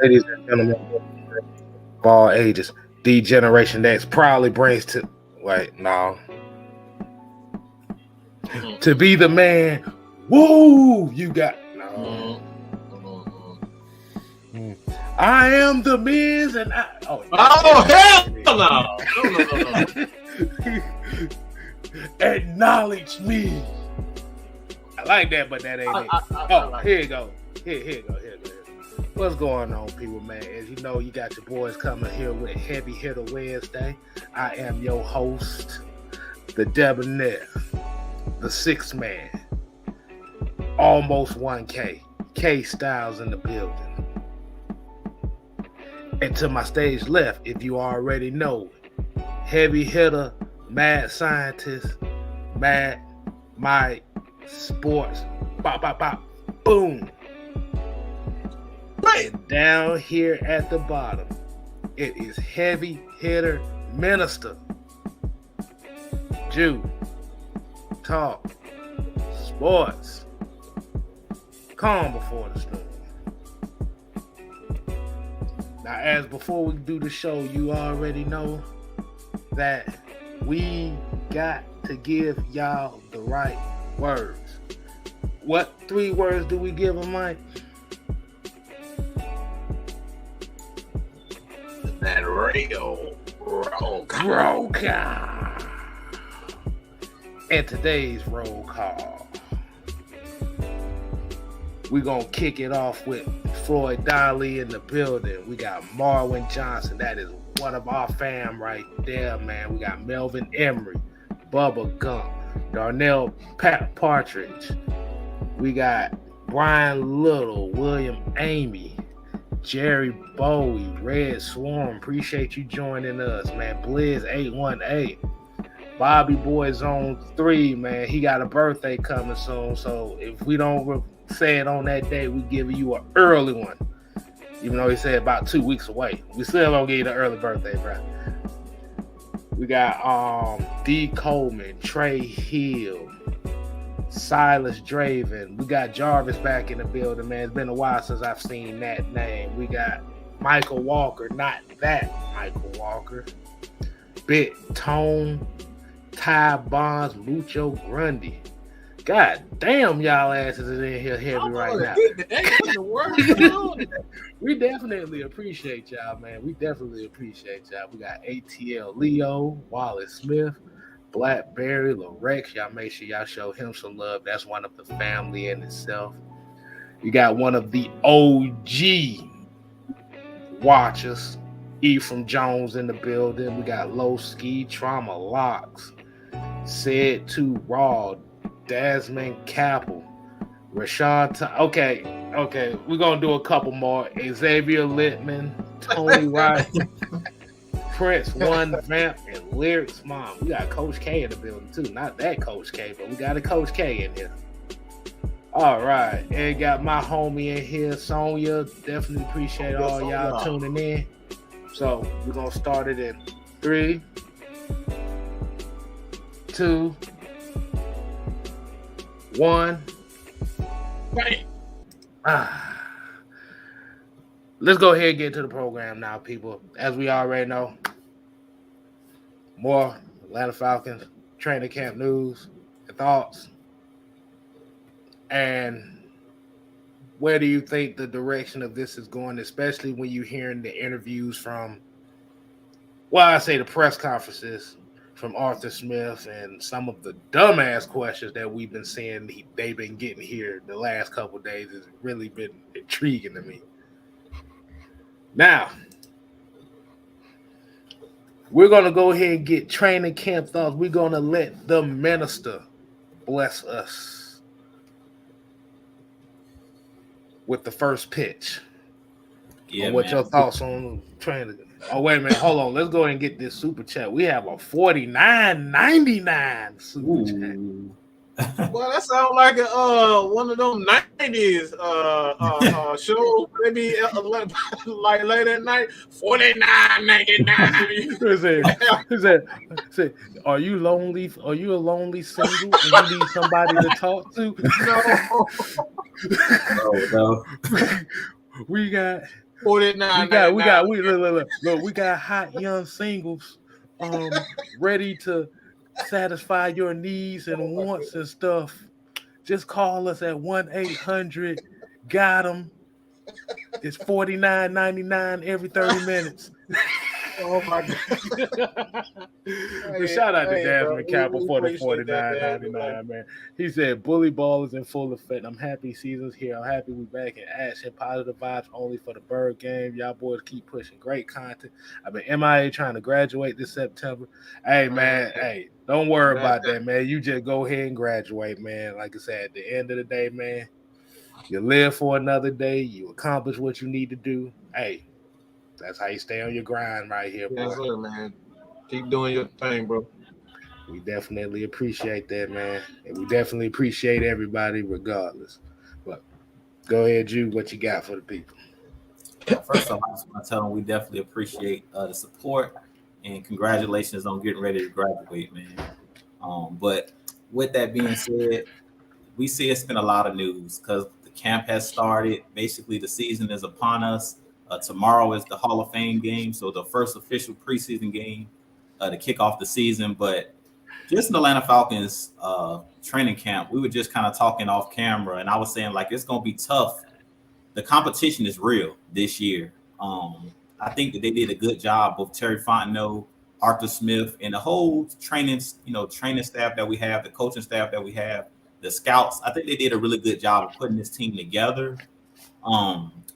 Ladies and gentlemen of all ages, the Generation X proudly brings to to be the man. Woo! You got no. I am the Miz, and I. Hell no! No. Acknowledge me. I like that, but that ain't it. Here you go. Here you go. What's going on, people, man? As you know, you got your boys coming here with Heavy Hitter Wednesday. I am your host, the Debonair, the sixth man, almost 1K, K Styles in the building. And to my stage left, if you already know, Heavy Hitter, Mad Scientist, Mad Mike Sports, bop, bop, bop, boom. And down here at the bottom, it is Heavy Hitter Minister, Jew, Talk, Sports, calm before the storm. Now, as before we do the show, you already know that we got to give y'all the right words. What 3 words do we give them, Mike? That real roll call. And today's roll call, we're going to kick it off with Floyd Donnelly in the building. We got Marwin Johnson. That is one of our fam right there, man. We got Melvin Emery, Bubba Gump, Darnell Partridge. We got Brian Little, William Amy, Jerry Bowie, Red Swarm. Appreciate you joining us, man. Blizz 818. Bobby Boy Zone 3, man. He got a birthday coming soon. So if we don't say it on that day, we give you an early one. Even though he said about 2 weeks away. We still don't give you the early birthday, bro. We got D. Coleman, Trey Hill, Silas Draven. We got Jarvis back in the building, man. It's been a while since I've seen that name. We got Michael Walker, not that Michael Walker. Bit Tone, Ty Bonds, Mucho Grundy. God damn, y'all asses is in here heavy right now. We definitely appreciate y'all, man. We definitely appreciate y'all. We got ATL Leo, Wallace Smith, Blackberry, Lorex. Y'all make sure y'all show him some love. That's one of the family in itself. You got one of the OG watchers, Ephraim Jones in the building. We got Low Ski, Trauma Locks, Said to Raw, Desmond Capel, Rashad. Okay. We're gonna do a couple more. Xavier Littman, Tony Wright, Prince One Vamp, and Lyrics Mom. We got Coach K in the building too. Not that Coach K, but we got a Coach K in here. All right, and got my homie in here, Sonya. Definitely appreciate all y'all tuning in. So we're gonna start it in 3, 2, 1. Right. Let's go ahead and get to the program now, people. As we already know, more Atlanta Falcons training camp news and thoughts. And where do you think the direction of this is going, especially when you're hearing the interviews from, the press conferences from Arthur Smith and some of the dumbass questions that we've been seeing they've been getting here the last couple of days has really been intriguing to me. Now, we're going to go ahead and get training camp thoughts. We're going to let the minister bless us with the first pitch. Yeah, what your thoughts on training? Oh, wait a minute. Hold on. Let's go ahead and get this super chat. We have a $49.99 super chat. Well, that sounds like one of them 90s shows. Maybe like late at night. $49.99. Are you lonely? Are you a lonely single and you need somebody to talk to? No. We got Look, we got hot young singles, ready to satisfy your needs and wants and stuff. Just call us at 1-800 got 'em. It's $49.99 every 30 minutes. Oh my God. But shout out to Jasmine bro, Campbell we for the appreciate that, man. $49.99, man. He said, "Bully ball is in full effect. I'm happy season's here. I'm happy we back in action. Positive vibes only for the Bird game. Y'all boys keep pushing great content. I've been MIA trying to graduate this September. Hey, man, hey, don't worry about that, man. You just go ahead and graduate, man. Like I said, at the end of the day, man, you live for another day. You accomplish what you need to do. Hey, that's how you stay on your grind right here, boy. Yes, sir, man. Keep doing your thing, bro. We definitely appreciate that, man. And we definitely appreciate everybody regardless. But go ahead, Jude, what you got for the people? First off, I just want to tell them we definitely appreciate the support and congratulations on getting ready to graduate, man. But with that being said, we see it's been a lot of news because the camp has started. Basically, the season is upon us. Tomorrow is the Hall of Fame game, so the first official preseason game to kick off the season. But just in the Atlanta Falcons training camp, we were just kind of talking off camera, and I was saying, like, it's going to be tough. The competition is real this year. I think that they did a good job, both Terry Fontenot, Arthur Smith, and the whole training staff that we have, the coaching staff that we have, the scouts. I think they did a really good job of putting this team together.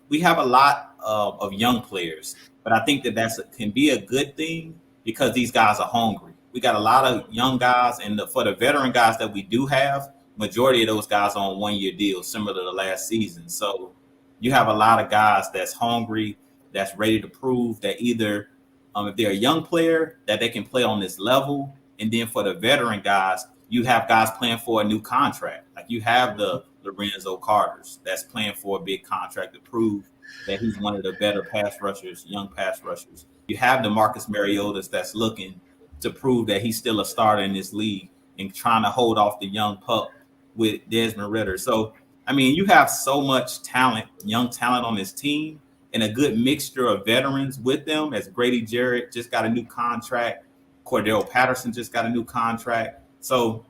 We have a lot of young players, but I think that can be a good thing because these guys are hungry. We got a lot of young guys, and for the veteran guys that we do have, majority of those guys are on one-year deals, similar to the last season. So you have a lot of guys that's hungry, that's ready to prove that either if they're a young player, that they can play on this level. And then for the veteran guys, you have guys playing for a new contract. Like you have the Lorenzo Carters that's playing for a big contract to prove that he's one of the better pass rushers, young pass rushers. You have the Marcus Mariotas that's looking to prove that he's still a starter in this league and trying to hold off the young pup with Desmond Ridder. So, I mean, you have so much talent, young talent on this team, and a good mixture of veterans with them, as Grady Jarrett just got a new contract. Cordell Patterson just got a new contract. So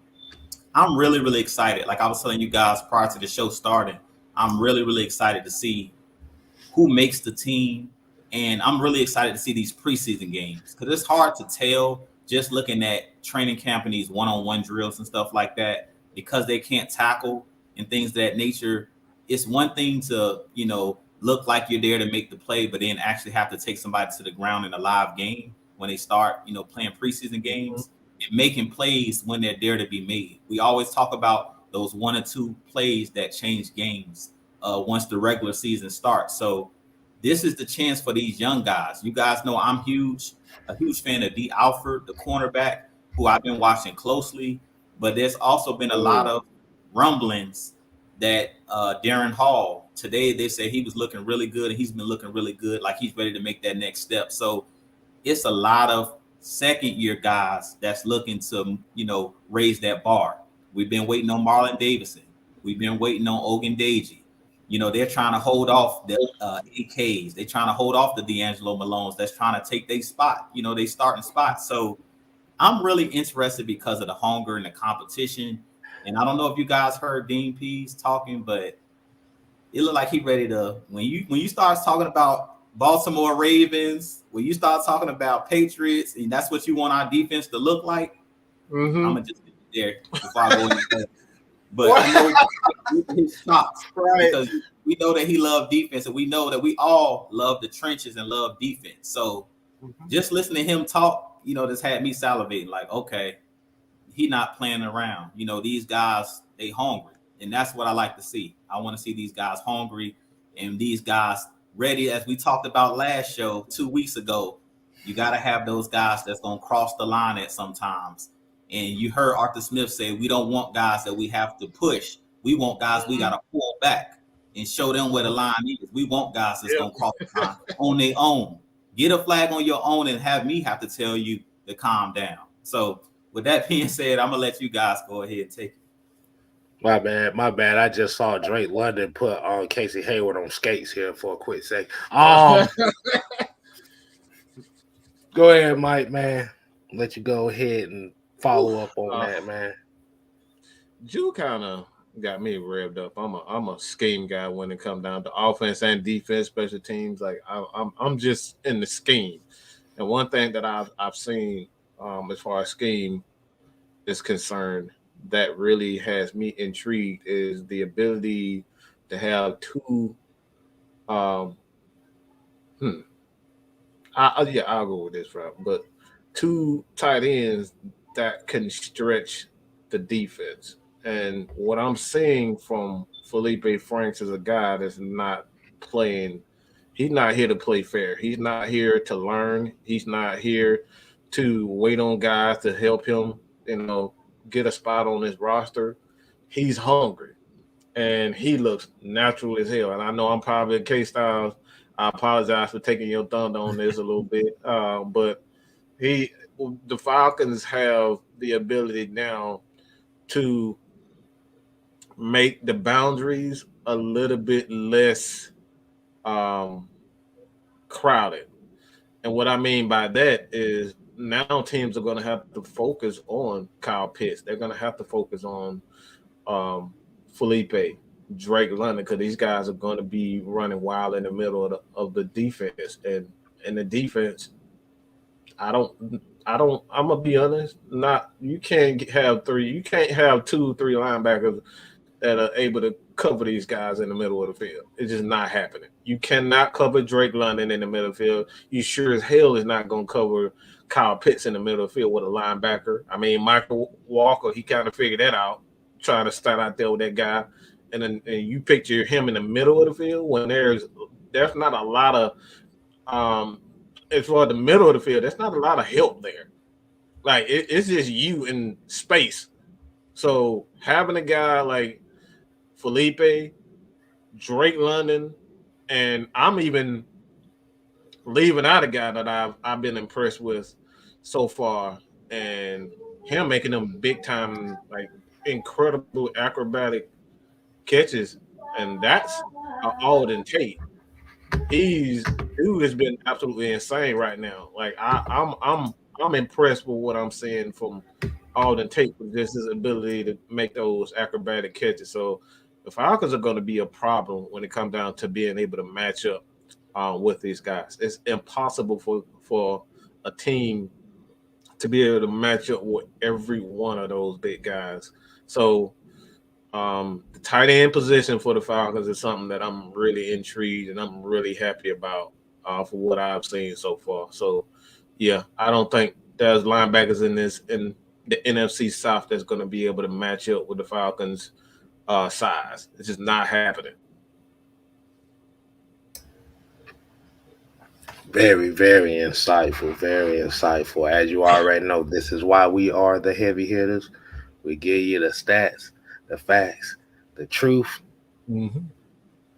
I'm really, really excited. Like I was telling you guys prior to the show starting, I'm really, really excited to see who makes the team. And I'm really excited to see these preseason games because it's hard to tell just looking at training camp and these one-on-one drills and stuff like that because they can't tackle and things of that nature. It's one thing to, look like you're there to make the play, but then actually have to take somebody to the ground in a live game when they start, playing preseason games and making plays when they're there to be made. We always talk about those 1 or 2 plays that change games once the regular season starts. So this is the chance for these young guys. You guys know I'm a huge fan of D. Alford, the cornerback, who I've been watching closely, but there's also been a lot of rumblings that Darren Hall, today they say he was looking really good and he's been looking really good, like he's ready to make that next step. So it's a lot of second-year guys that's looking to, raise that bar. We've been waiting on Marlon Davidson. We've been waiting on Ogundeji. They're trying to hold off the AKs. They're trying to hold off the D'Angelo Malones that's trying to take their spot, they starting spot. So I'm really interested because of the hunger and the competition. And I don't know if you guys heard Dean Pease talking, but it looked like he ready to, when you start talking about Baltimore Ravens, when you start talking about Patriots, and that's what you want our defense to look like, I'm going to just get there before I go into but I know his shots, right? Because we know that he loved defense, and we know that we all love the trenches and love defense. So just listening to him talk, this had me salivating. Like, okay, he not playing around. These guys, they hungry, and that's what I like to see. I want to see these guys hungry and these guys ready. As we talked about last show 2 weeks ago, you got to have those guys that's gonna cross the line at sometimes. And you heard Arthur Smith say, we don't want guys that we have to push. We want guys we got to pull back and show them where the line is. We want guys that's going to cross the line on their own. Get a flag on your own and have me have to tell you to calm down. So with that being said, I'm going to let you guys go ahead and take it. My bad, my bad. I just saw Drake London put Casey Hayward on skates here for a quick sec. Go ahead, Mike, man. Let you go ahead and follow up on that, man. Jew kind of got me revved up. I'm a scheme guy when it comes down to offense and defense, special teams. Like I'm just in the scheme. And one thing that I've seen as far as scheme is concerned that really has me intrigued is the ability to have two. Um, hmm, yeah, I'll go with this route, but two tight ends that can stretch the defense. And what I'm seeing from Felipe Franks is a guy that's not playing. He's not here to play fair. He's not here to learn. He's not here to wait on guys to help him, get a spot on his roster. He's hungry and he looks natural as hell. And I know I'm probably K Styles. I apologize for taking your thunder on this a little bit, but he, the Falcons have the ability now to make the boundaries a little bit less um, crowded. And what I mean by that is now teams are going to have to focus on Kyle Pitts. They're going to have to focus on Felipe, Drake London, because these guys are going to be running wild in the middle of the defense. And in the defense, I don't. I'm gonna be honest. Not you can't have three. You can't have 2, 3 linebackers that are able to cover these guys in the middle of the field. It's just not happening. You cannot cover Drake London in the middle of the field. You sure as hell is not gonna cover Kyle Pitts in the middle of the field with a linebacker. I mean, Michael Walker, he kind of figured that out, trying to start out there with that guy, and you picture him in the middle of the field when there's not a lot of as far as the middle of the field, there's not a lot of help there. Like it's just you in space. So having a guy like Felipe, Drake London, and I'm even leaving out a guy that I've been impressed with so far, and him making them big time, like incredible acrobatic catches, and that's Alden Tate. Dude has been absolutely insane right now. Like I'm impressed with what I'm seeing from Alden Tate with just his ability to make those acrobatic catches. So the Falcons are going to be a problem when it comes down to being able to match up with these guys. It's impossible for a team to be able to match up with every one of those big guys. So the tight end position for the Falcons is something that I'm really intrigued and I'm really happy about for what I've seen so far. So, yeah, I don't think there's linebackers in the NFC South that's going to be able to match up with the Falcons' size. It's just not happening. Very, very insightful. Very insightful. As you already know, this is why we are the heavy hitters. We give you the stats, the facts, the truth, and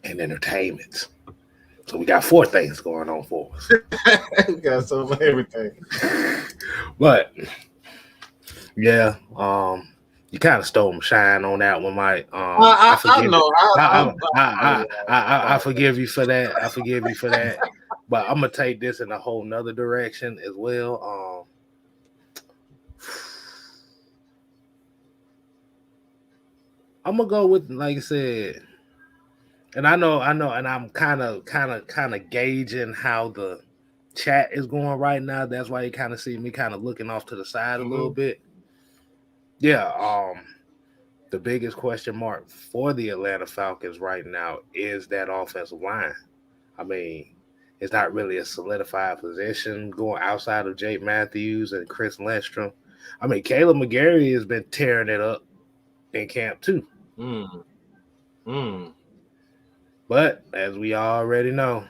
entertainment. So we got 4 things going on for us. We got some of everything. But yeah, you kind of stole my shine on that one, Mike. I forgive you for that. I forgive you for that. But I'm gonna take this in a whole nother direction as well. I'm gonna go with, like I said, and I know, and I'm kind of gauging how the chat is going right now. That's why you kind of see me kind of looking off to the side a little bit. Yeah. The biggest question mark for the Atlanta Falcons right now is that offensive line. I mean, it's not really a solidified position going outside of Jake Matthews and Chris Lindstrom. I mean, Caleb McGarry has been tearing it up in camp too. But as we already know,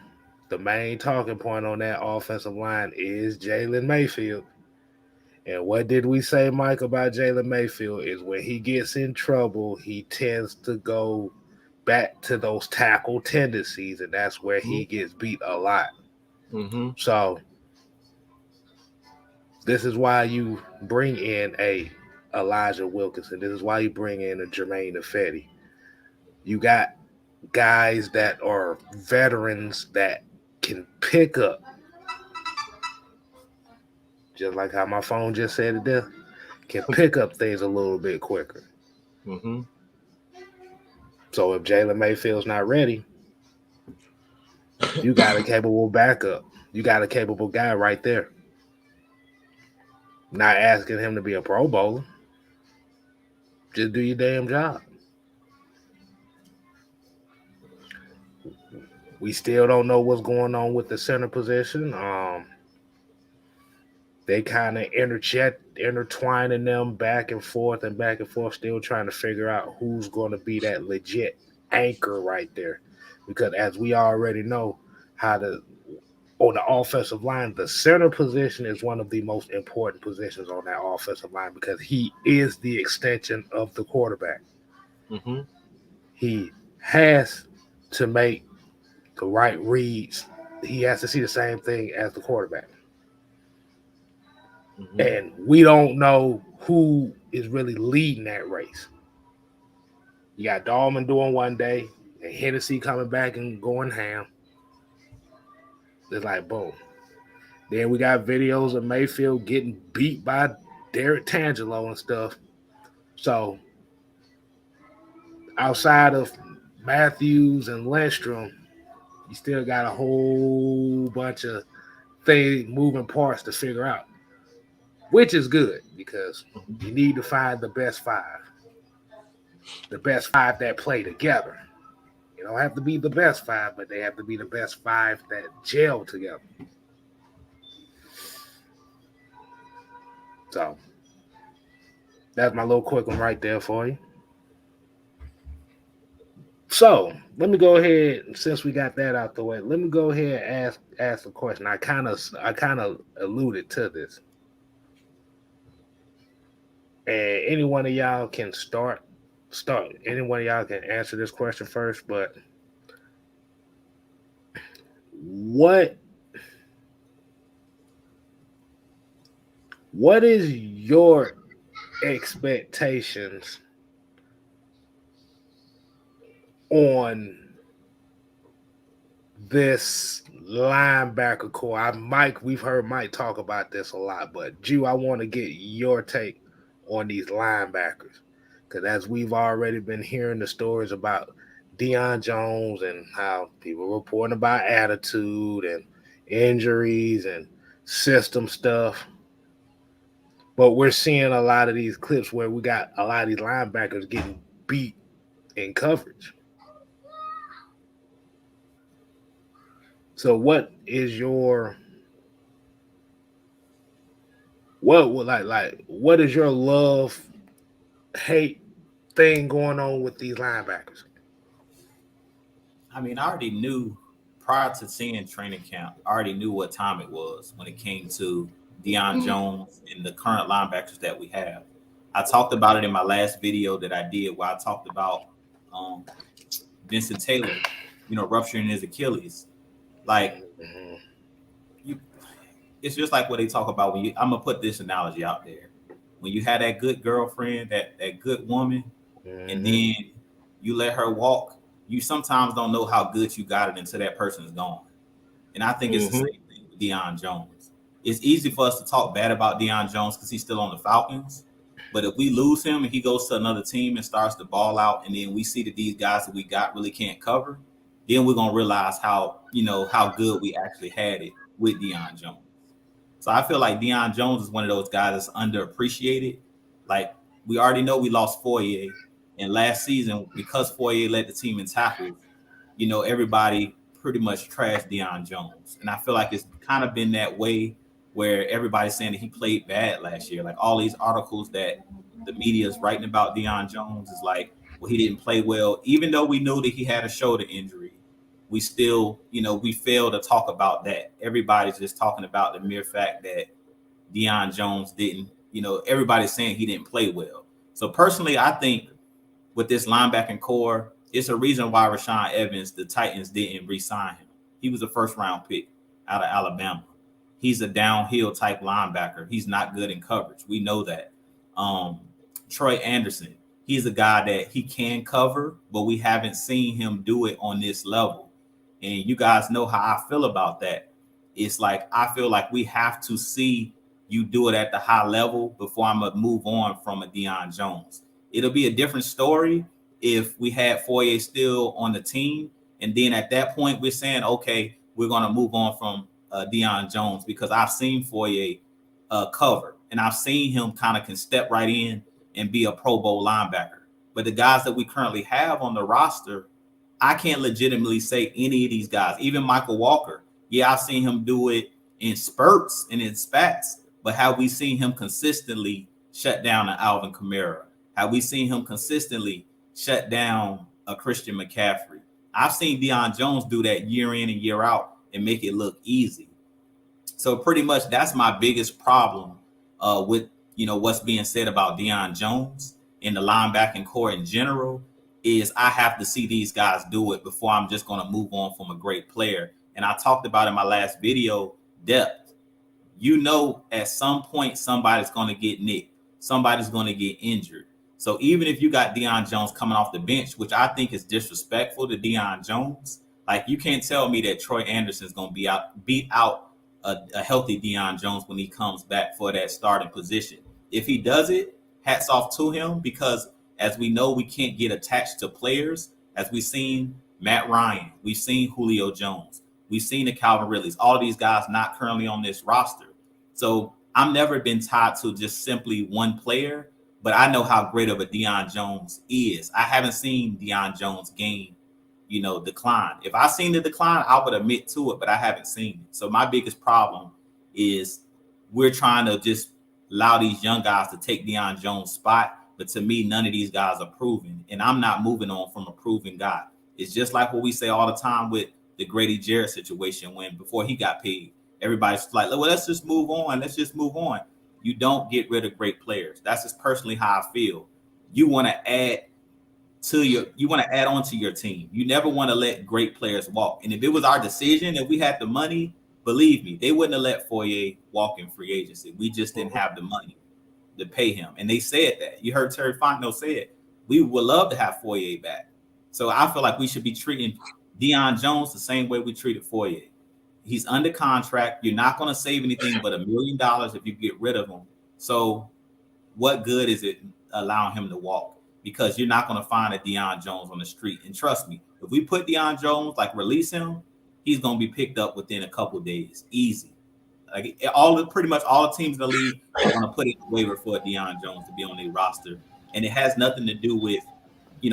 the main talking point on that offensive line is Jalen Mayfield. And what did we say, Mike, about Jalen Mayfield is when he gets in trouble, he tends to go back to those tackle tendencies, and that's where he gets beat a lot. So this is why you bring in a Elijah Wilkinson. This is why you bring in a Jermaine Ifedi. You got guys that are veterans that can pick up, just like how my phone just said it there, can pick up things a little bit quicker. Mm-hmm. So if Jalen Mayfield's not ready, you got a capable backup. You got a capable guy right there. Not asking him to be a Pro Bowler. Just do your damn job. We still don't know what's going on with the center position. They kind of intertwining them back and forth, still trying to figure out who's going to be that legit anchor right there. Because as we already know, on the offensive line, the center position is one of the most important positions on that offensive line because he is the extension of the quarterback. Mm-hmm. He has to make the right reads. He has to see the same thing as the quarterback. Mm-hmm. And we don't know who is really leading that race. You got Dahlman doing one day, and Hennessy coming back and going ham. It's like, boom. Then we got videos of Mayfield getting beat by Derek Tangelo and stuff. So outside of Matthews and Lindstrom, you still got a whole bunch of moving parts to figure out, which is good because you need to find the best five that play together. You don't have to be the best five, but they have to be the best five that gel together. So that's my little quick one right there for you. So let me go ahead, since we got that out the way, let me go ahead and ask a question. I kind of alluded to this. And any one of y'all can start. Any one of y'all can answer this question first, but what is your expectations on this linebacker core? We've heard Mike talk about this a lot, but Jew, I want to get your take on these linebackers. Because as we've already been hearing the stories about Deion Jones and how people reporting about attitude and injuries and system stuff. But we're seeing a lot of these clips where we got a lot of these linebackers getting beat in coverage. So what is your what is your love-hate thing going on with these linebackers? I mean, I already knew prior to seeing training camp, I already knew what time it was when it came to Deion Jones and the current linebackers that we have. I talked about it in my last video that I did where I talked about Vincent Taylor, rupturing his Achilles. Like, it's just like what they talk about when I'm going to put this analogy out there. When you had that good girlfriend, that good woman, and then you let her walk, you sometimes don't know how good you got it until that person is gone. And I think it's the same thing with Deion Jones. It's easy for us to talk bad about Deion Jones because he's still on the Falcons. But if we lose him and he goes to another team and starts to ball out, and then we see that these guys that we got really can't cover, then we're going to realize how good we actually had it with Deion Jones. So I feel like Deion Jones is one of those guys that's underappreciated. Like, we already know we lost Foye. And last season, because Foye led the team in tackles, everybody pretty much trashed Deion Jones. And I feel like it's kind of been that way where everybody's saying that he played bad last year. Like, all these articles that the media is writing about Deion Jones is like, well, he didn't play well. Even though we knew that he had a shoulder injury, we still, we failed to talk about that. Everybody's just talking about the mere fact that Deion Jones didn't, everybody's saying he didn't play well. So personally, I think with this linebacking core, it's a reason why Rashaan Evans, the Titans didn't re-sign him. He was a first-round pick out of Alabama. He's a downhill type linebacker. He's not good in coverage. We know that. Troy Anderson. He's a guy that he can cover, but we haven't seen him do it on this level. And you guys know how I feel about that. It's like I feel like we have to see you do it at the high level before I'm gonna move on from a Deion Jones. It'll be a different story if we had Foye still on the team, and then at that point we're saying, okay, we're gonna move on from Deion Jones, because I've seen Foye cover, and I've seen him kind of can step right in and be a Pro Bowl linebacker. But the guys that we currently have on the roster, I can't legitimately say any of these guys, even Michael Walker. Yeah, I've seen him do it in spurts and in spats, but have we seen him consistently shut down an Alvin Kamara? Have we seen him consistently shut down a Christian McCaffrey? I've seen Deion Jones do that year in and year out and make it look easy. So pretty much that's my biggest problem with what's being said about Deion Jones and the linebacking core in general, is I have to see these guys do it before I'm just going to move on from a great player. And I talked about in my last video, depth. At some point somebody's going to get nicked, somebody's going to get injured. So even if you got Deion Jones coming off the bench, which I think is disrespectful to Deion Jones, like you can't tell me that Troy Anderson is going to beat out a healthy Deion Jones when he comes back for that starting position. If he does it, hats off to him, because as we know, we can't get attached to players. As we've seen Matt Ryan, we've seen Julio Jones, we've seen the Calvin Ridleys, all of these guys not currently on this roster. So I've never been tied to just simply one player, but I know how great of a Deion Jones is. I haven't seen Deion Jones gain, decline. If I seen the decline, I would admit to it, but I haven't seen it. So my biggest problem is we're trying to just allow these young guys to take Deion Jones' spot. But to me, none of these guys are proven, and I'm not moving on from a proven guy. It's just like what we say all the time with the Grady Jarrett situation, when before he got paid, everybody's like, well, let's just move on. Let's just move on. You don't get rid of great players. That's just personally how I feel. You want to add on to your team. You never want to let great players walk. And if it was our decision, if we had the money, believe me, they wouldn't have let Foye walk in free agency. We just didn't have the money to pay him. And they said that. You heard Terry Fontenot say it. We would love to have Foye back. So I feel like we should be treating Deion Jones the same way we treated Foye. He's under contract. You're not going to save anything but $1 million if you get rid of him. So what good is it allowing him to walk? Because you're not going to find a Deion Jones on the street. And trust me, if we put Deion Jones, release him, he's going to be picked up within a couple of days. Easy. Pretty much all the teams in the league are going to put in a waiver for Deion Jones to be on their roster. And it has nothing to do with,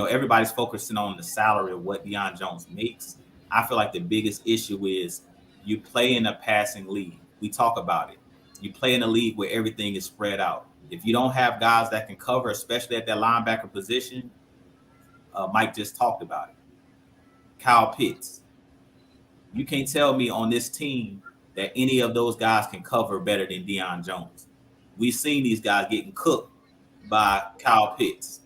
everybody's focusing on the salary of what Deion Jones makes. I feel like the biggest issue is you play in a passing league. We talk about it. You play in a league where everything is spread out. If you don't have guys that can cover, especially at that linebacker position, Mike just talked about it. Kyle Pitts. You can't tell me on this team that any of those guys can cover better than Deion Jones. We've seen these guys getting cooked by Kyle Pitts.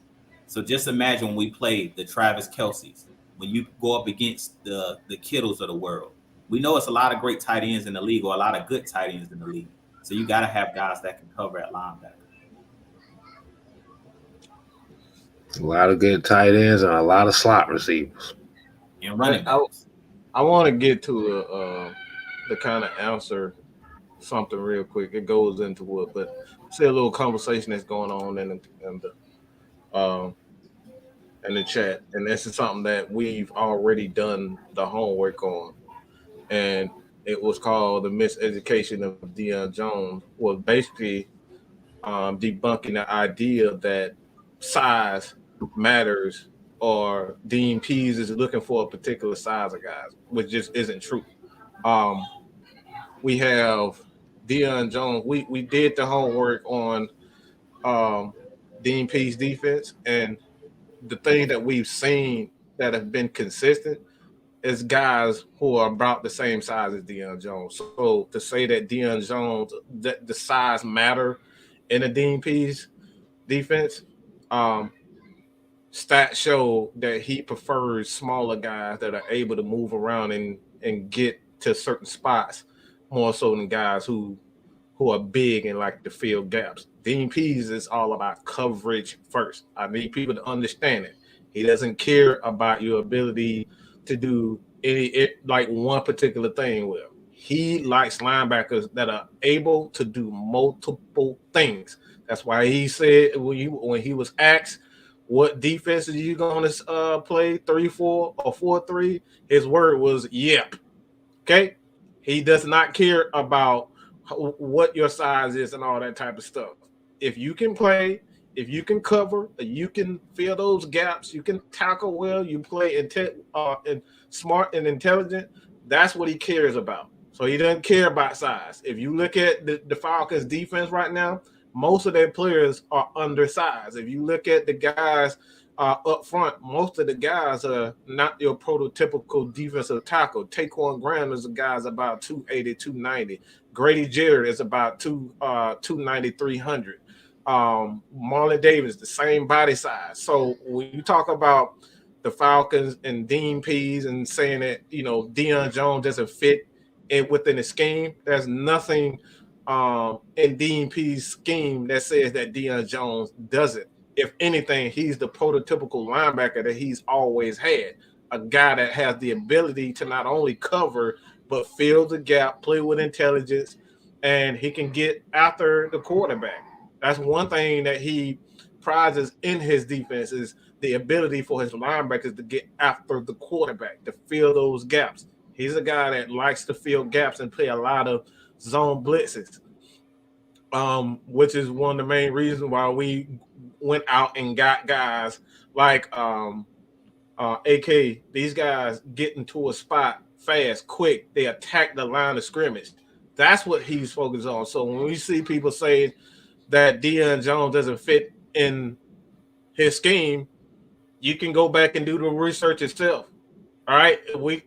So just imagine when we play the Travis Kelce's, when you go up against the Kittles of the world. We know it's a lot of great tight ends in the league, or a lot of good tight ends in the league. So you got to have guys that can cover at linebacker. A lot of good tight ends and a lot of slot receivers. And running. I want to get to the kind of answer something real quick. It goes into it, but see a little conversation that's going on in the chat, and this is something that we've already done the homework on, and it was called the miseducation of Deion Jones. Was basically debunking the idea that size matters, or Dean Pease is looking for a particular size of guys, which just isn't true. We have Deion Jones. We did the homework on Dean Pease defense, and the thing that we've seen that have been consistent is guys who are about the same size as Deion Jones. So to say that Deion Jones, that the size matter in a Dean Pease defense, stats show that he prefers smaller guys that are able to move around and get to certain spots more so than guys who are big and like to fill gaps. Dean Pease is all about coverage first. I need people to understand it. He doesn't care about your ability to do like one particular thing well. He likes linebackers that are able to do multiple things. That's why he said when he was asked what defense are you going to play, 3-4 or 4-3, his word was yep. Okay, he does not care about what your size is and all that type of stuff. If you can play, if you can cover, you can fill those gaps, you can tackle well, you play and smart and intelligent. That's what he cares about. So he doesn't care about size. If you look at the Falcons defense right now, most of their players are undersized. If you look at the guys up front, most of the guys are not your prototypical defensive tackle. Taquan Graham is a guy's about 280, 290. Grady Jarrett is about 290, 300. Marlon Davis, the same body size. So when you talk about the Falcons and Dean Pease and saying that, you know, Deion Jones doesn't fit within the scheme, there's nothing in Dean Pease's scheme that says that Deion Jones doesn't. If anything, he's the prototypical linebacker that he's always had, a guy that has the ability to not only cover but fill the gap, play with intelligence, and he can get after the quarterback. That's one thing that he prizes in his defense is the ability for his linebackers to get after the quarterback, to fill those gaps. He's a guy that likes to fill gaps and play a lot of zone blitzes, which is one of the main reasons why we went out and got guys like AK. These guys get into a spot fast, quick. They attack the line of scrimmage. That's what he's focused on. So when we see people say that Deion Jones doesn't fit in his scheme, you can go back and do the research yourself. All right,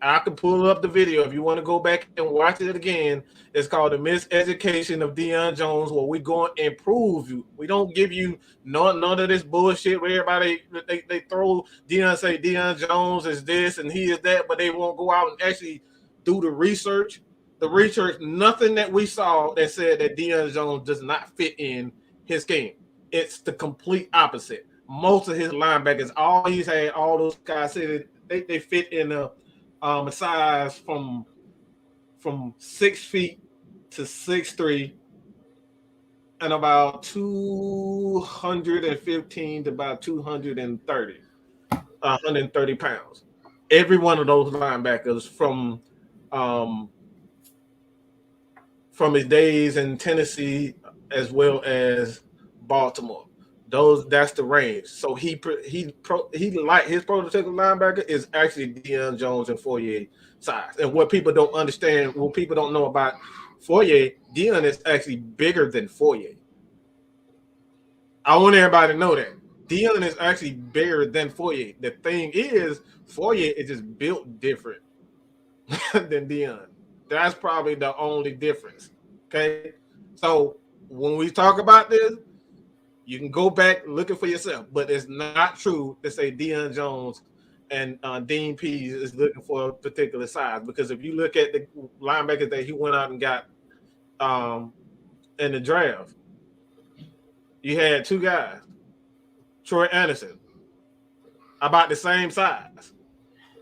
I can pull up the video if you want to go back and watch it again. It's called The Miseducation of Deion Jones, where we go and prove you. We don't give you none of this bullshit where everybody they throw say Deion Jones is this and he is that, but they won't go out and actually do the research. The research, nothing that we saw that said that Deion Jones does not fit in his game. It's the complete opposite. Most of his linebackers, all those guys said they fit in a size from 6 feet to 6'3", and about 215 to about 130 pounds. Every one of those linebackers from his days in Tennessee as well as Baltimore. That's the range. So he like his prototypical linebacker is actually Deion Jones and Fourier size. And what people don't understand, what people don't know about Fourier, Deion is actually bigger than Fourier. I want everybody to know that Deion is actually bigger than Fourier. The thing is, Fourier is just built different than Deion. That's probably the only difference. Okay, so when we talk about this, you can go back looking for yourself, but it's not true to say Deion Jones and Dean Pease is looking for a particular size, because if you look at the linebackers that he went out and got in the draft, you had two guys, Troy Anderson, about the same size.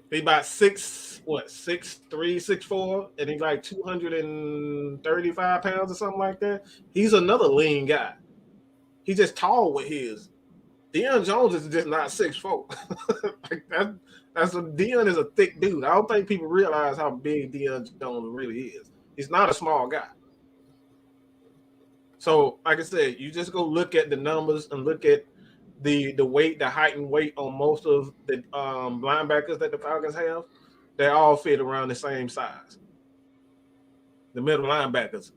He's about 6'3", 6'4", and he's like 235 pounds or something like that. He's another lean guy. He's just tall with his. Deion Jones is just not 6'4". Like Deion is a thick dude. I don't think people realize how big Deion Jones really is. He's not a small guy. So, like I said, you just go look at the numbers and look at the weight, the height and weight on most of the linebackers that the Falcons have. They all fit around the same size. The middle linebackers.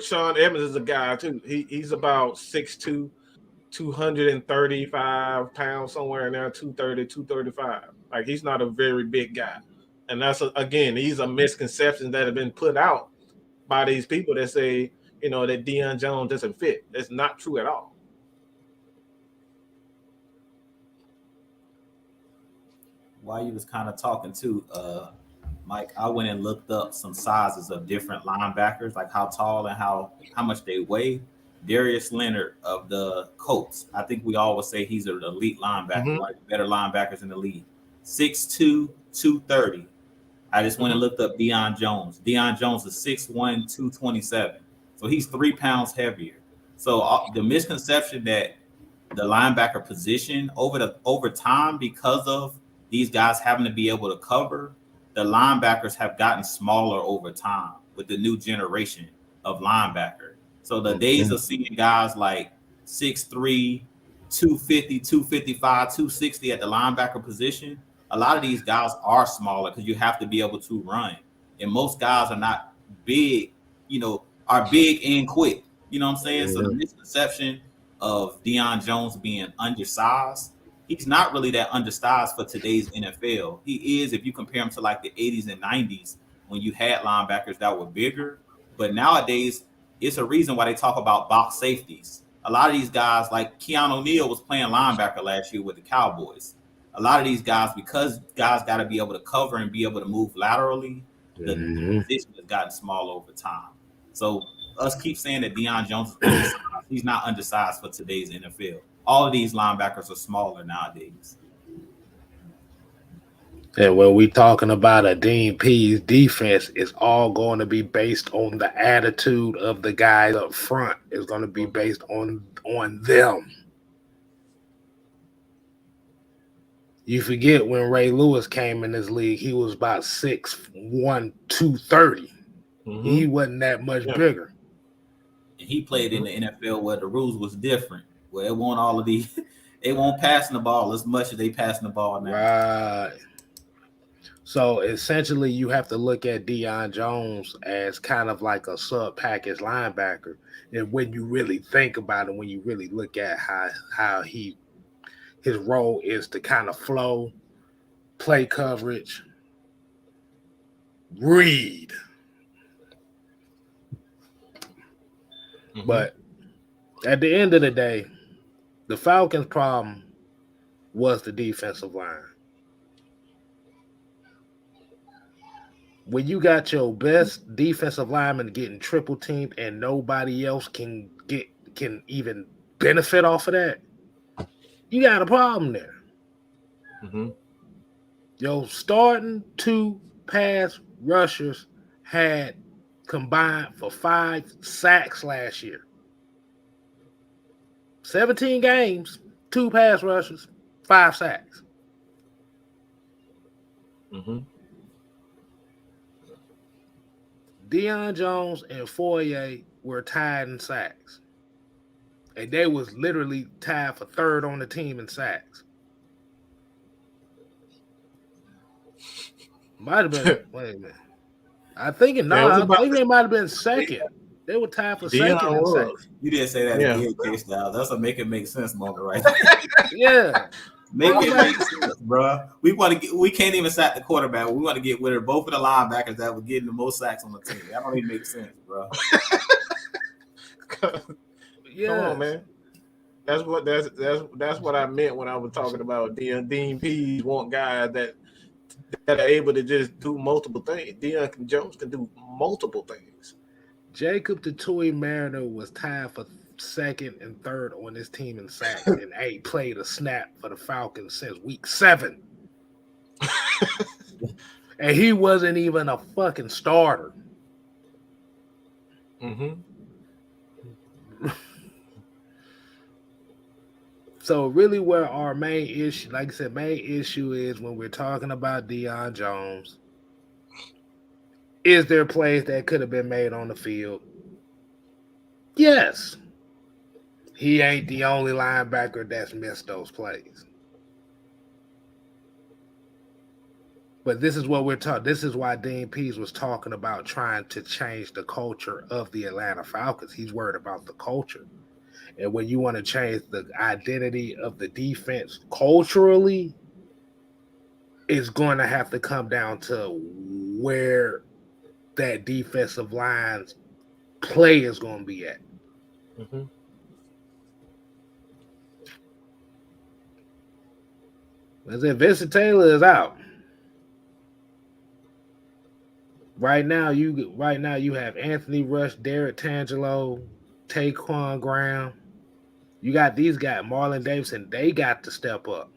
Sean Evans is a guy too. He's about 6'2", 235 pounds, somewhere in there, 230, 235. Like, he's not a very big guy. And that's, again, these are misconceptions that have been put out by these people that say, you know, that Deion Jones doesn't fit. That's not true at all. While you was kind of talking to Mike, I went and looked up some sizes of different linebackers, like how tall and how much they weigh. Darius Leonard of the Colts. I think we always say he's an elite linebacker, one of the better linebackers in the league. 6'2", 230. I just went and looked up Deion Jones. Deion Jones is 6'1", 227. So he's 3 pounds heavier. So the misconception that the linebacker position over time, because of these guys having to be able to cover, the linebackers have gotten smaller over time with the new generation of linebacker. So the days of seeing guys like 6'3", 250, 255, 260 at the linebacker position, a lot of these guys are smaller because you have to be able to run. And most guys are not big, are big and quick. You know what I'm saying? So the misconception of Deion Jones being undersized, he's not really that undersized for today's NFL. He is, if you compare him to like the 80s and 90s when you had linebackers that were bigger. But nowadays, it's a reason why they talk about box safeties. A lot of these guys, like Keanu Neal was playing linebacker last year with the Cowboys. A lot of these guys, because guys got to be able to cover and be able to move laterally, the position has gotten small over time. So us keep saying that Deion Jones is undersized. He's not undersized for today's NFL. All of these linebackers are smaller nowadays. And when we talking about a Dean Pease defense, it's all going to be based on the attitude of the guys up front. It's going to be based on them. You forget when Ray Lewis came in this league, he was about 6'1", 230. He wasn't that much bigger. And he played in the NFL where the rules was different, where it won't all of these, they won't passing the ball as much as they passing the ball now. Right. So essentially, you have to look at Deion Jones as kind of like a sub-package linebacker. And when you really think about it, when you really look at how his role is to kind of flow, play coverage, read. But at the end of the day, the Falcons' problem was the defensive line. When you got your best defensive lineman getting triple teamed and nobody else can even benefit off of that, you got a problem there. Your starting 2 pass rushers had combined for 5 sacks last year. 17 games, 2 pass rushers, 5 sacks. Deion Jones and Foyer were tied in sacks. And they was literally tied for 3rd on the team in sacks. Might have been, wait a minute. I think they might have been 2nd. They were tied for 2nd in sacks. You didn't say that in the case now. That's a make it make sense moment right there. Yeah. Make it make sense, bro. We can't even sack the quarterback. We want to get rid of both of the linebackers that were getting the most sacks on the team. That don't even make sense, bro. Come on, man. That's what I meant when I was talking about Dean Pease want guys that are able to just do multiple things. Deion Jones can do multiple things. Jacob Tatui Mariner was tied for 2nd and 3rd on this team in sacks and ain't played a snap for the Falcons since week 7. And he wasn't even a fucking starter. So really where our main issue, like I said, main issue is when we're talking about Deion Jones, is there plays that could have been made on the field? Yes. He ain't the only linebacker that's missed those plays. But this is what we're talking. This is why Dean Pease was talking about trying to change the culture of the Atlanta Falcons. He's worried about the culture. And when you want to change the identity of the defense culturally, it's going to have to come down to where that defensive line's play is going to be at. I said, Vincent Taylor is out. Right now, you have Anthony Rush, Derek Tangelo, Taquan Graham. You got these guys, Marlon Davidson. They got to step up.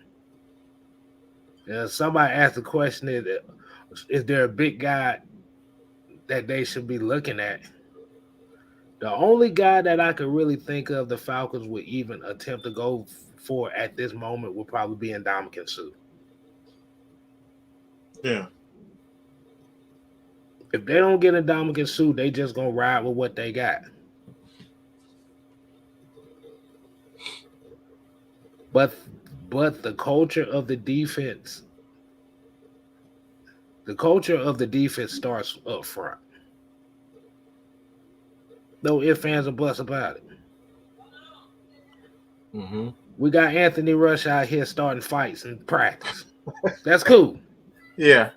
Somebody asked the question: Is there a big guy that they should be looking at? The only guy that I could really think of the Falcons would even attempt to go for at this moment would probably be Ndamukong Suh. Yeah. If they don't get Ndamukong Suh, they just gonna ride with what they got. But the culture of the defense starts up front. No ifs, ands, or buts about it. Mm-hmm. We got Anthony Rush out here starting fights in practice. That's cool. Yeah.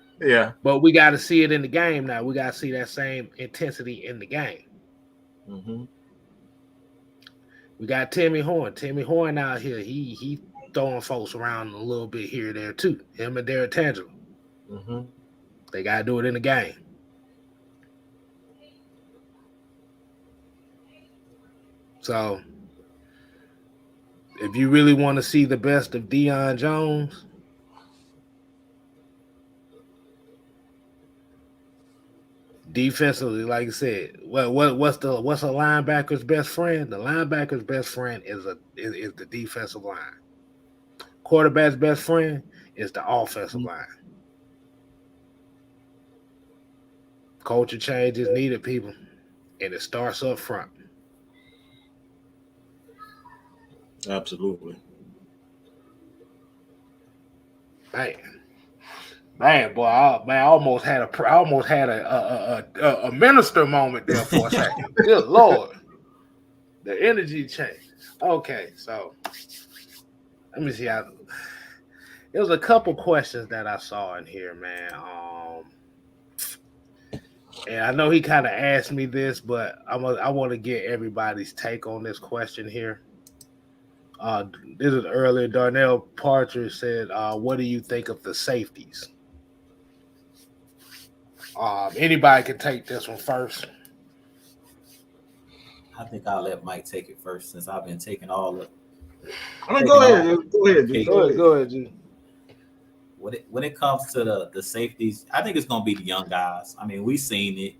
But we got to see it in the game now. We got to see that same intensity in the game. Mm-hmm. We got Timmy Horn. Timmy Horn out here. He throwing folks around a little bit here and there too. Him and Derek Tangelo. Mm-hmm. They got to do it in the game. So, if you really want to see the best of Deion Jones, defensively, like I said, what's a linebacker's best friend? The linebacker's best friend is the defensive line. Quarterback's best friend is the offensive line. Culture change is needed, people, and it starts up front. Absolutely. Man, boy, I almost had a minister moment there for a second. Good Lord, the energy change. Okay, so let me see how. There was a couple questions that I saw in here, man. And I know he kind of asked me this, but I want to get everybody's take on this question here. This is earlier. Darnell Partridge said, "What do you think of the safeties?" Anybody can take this one first. I think I'll let Mike take it first since I've been taking all the. Go ahead, G. When it comes to the safeties, I think it's going to be the young guys. I mean, we've seen it.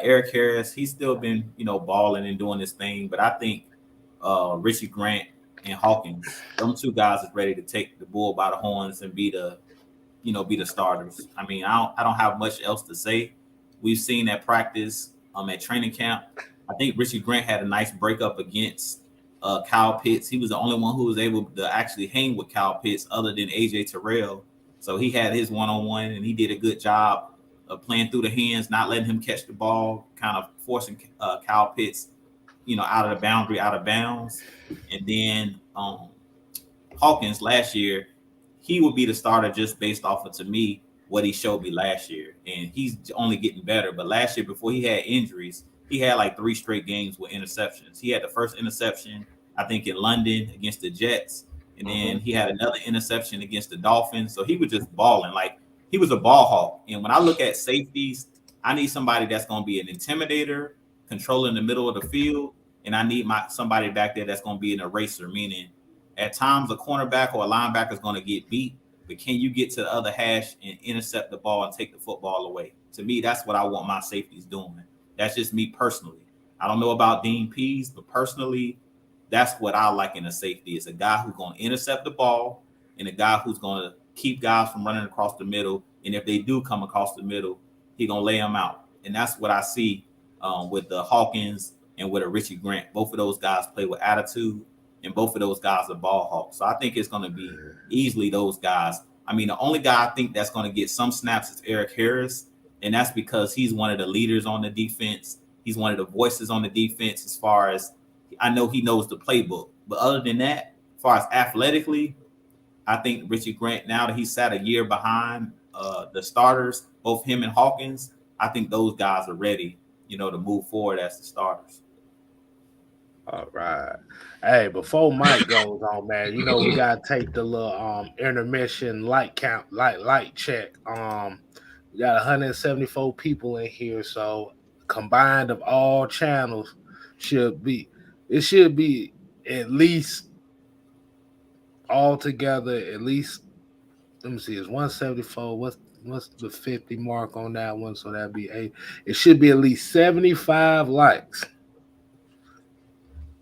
Eric Harris, he's still been, balling and doing his thing. But I think Richie Grant and Hawkins, them two guys is ready to take the bull by the horns and be the starters. I mean, I don't have much else to say. We've seen that practice at training camp. I think Richie Grant had a nice breakup against Kyle Pitts. He was the only one who was able to actually hang with Kyle Pitts other than AJ Terrell. So he had his one-on-one, and he did a good job of playing through the hands, not letting him catch the ball, kind of forcing Kyle Pitts, out of the boundary, out of bounds. And then Hawkins last year, he would be the starter just based off of, to me, what he showed me last year. And he's only getting better. But last year, before he had injuries, he had like 3 straight games with interceptions. He had the first interception, I think, in London against the Jets. And then he had another interception against the Dolphins. So he was just balling. Like, he was a ball hawk. And when I look at safeties, I need somebody that's going to be an intimidator, controlling the middle of the field. And I need somebody back there that's going to be an eraser, meaning at times a cornerback or a linebacker is going to get beat. But can you get to the other hash and intercept the ball and take the football away? To me, that's what I want my safeties doing. That's just me personally. I don't know about Dean Pease, but personally, that's what I like in a safety. It's a guy who's going to intercept the ball and a guy who's going to keep guys from running across the middle. And if they do come across the middle, he's going to lay them out. And that's what I see with the Hawkins and with a Richie Grant. Both of those guys play with attitude, and both of those guys are ball hawks. So I think it's going to be easily those guys. I mean, the only guy I think that's going to get some snaps is Eric Harris, and that's because he's one of the leaders on the defense. He's one of the voices on the defense as far as I know he knows the playbook. But other than that, as far as athletically, I think Richie Grant, now that he's sat a year behind the starters, both him and Hawkins, I think those guys are ready, to move forward as the starters. All right. Hey, before Mike goes on, man, we gotta take the little intermission light check. We got 174 people in here, so combined of all channels should be It should be at least altogether, at least, let me see, it's 174. What's the 50 mark on that one? So that'd be 8. It should be at least 75 likes.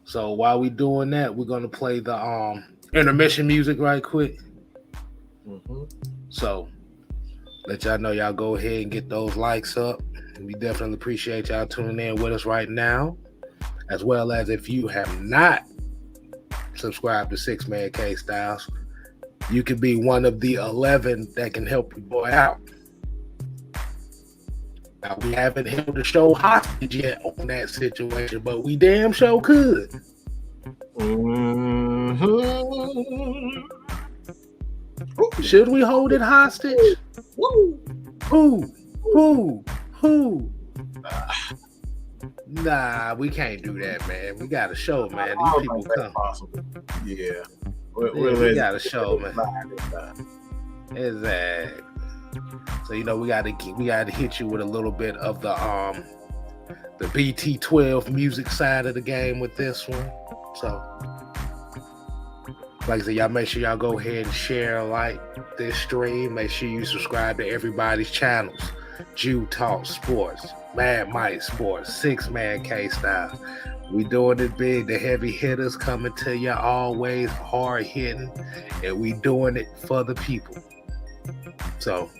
So while we doing that, we're gonna play the intermission music right quick. Mm-hmm. So let y'all know y'all go ahead and get those likes up. We definitely appreciate y'all tuning in with us right now, as well as if you have not subscribed to Six Man K Styles, you could be one of the 11 that can help your boy out. Now, we haven't held the show hostage yet on that situation, but we damn sure could. Mm-hmm. Should we hold it hostage? Woo. Who? Nah, we can't do that, man. We got a show, man. These people come. Possible. Yeah. We got a show, man. Exactly. So we gotta hit you with a little bit of the BT12 music side of the game with this one. So, like I said, y'all make sure y'all go ahead and share, like this stream. Make sure you subscribe to everybody's channels. Jew Talk Sports, Mad Mike Sports, Six Man K Style. We doing it big. The heavy hitters coming to you always hard hitting, and we doing it for the people. So,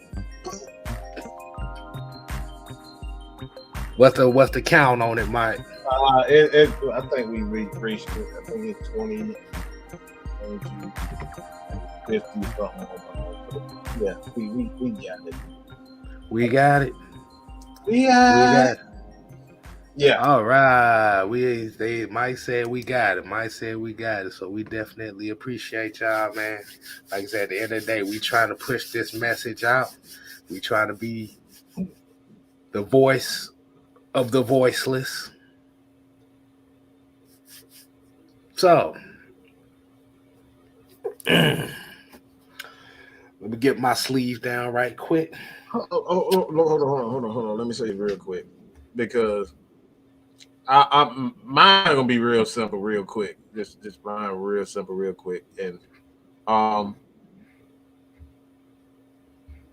what's the count on it, Mike? I think we reached it. I think it's 20, 50 something. Yeah, we got it. We got it. We got it. Yeah. All right. Mike said we got it. Mike said we got it. So we definitely appreciate y'all, man. Like I said, at the end of the day, we trying to push this message out. We trying to be the voice of the voiceless. So let me get my sleeve down right quick. Hold on. Let me say it real quick, because mine gonna be real simple, real quick. Just mine real simple, real quick, and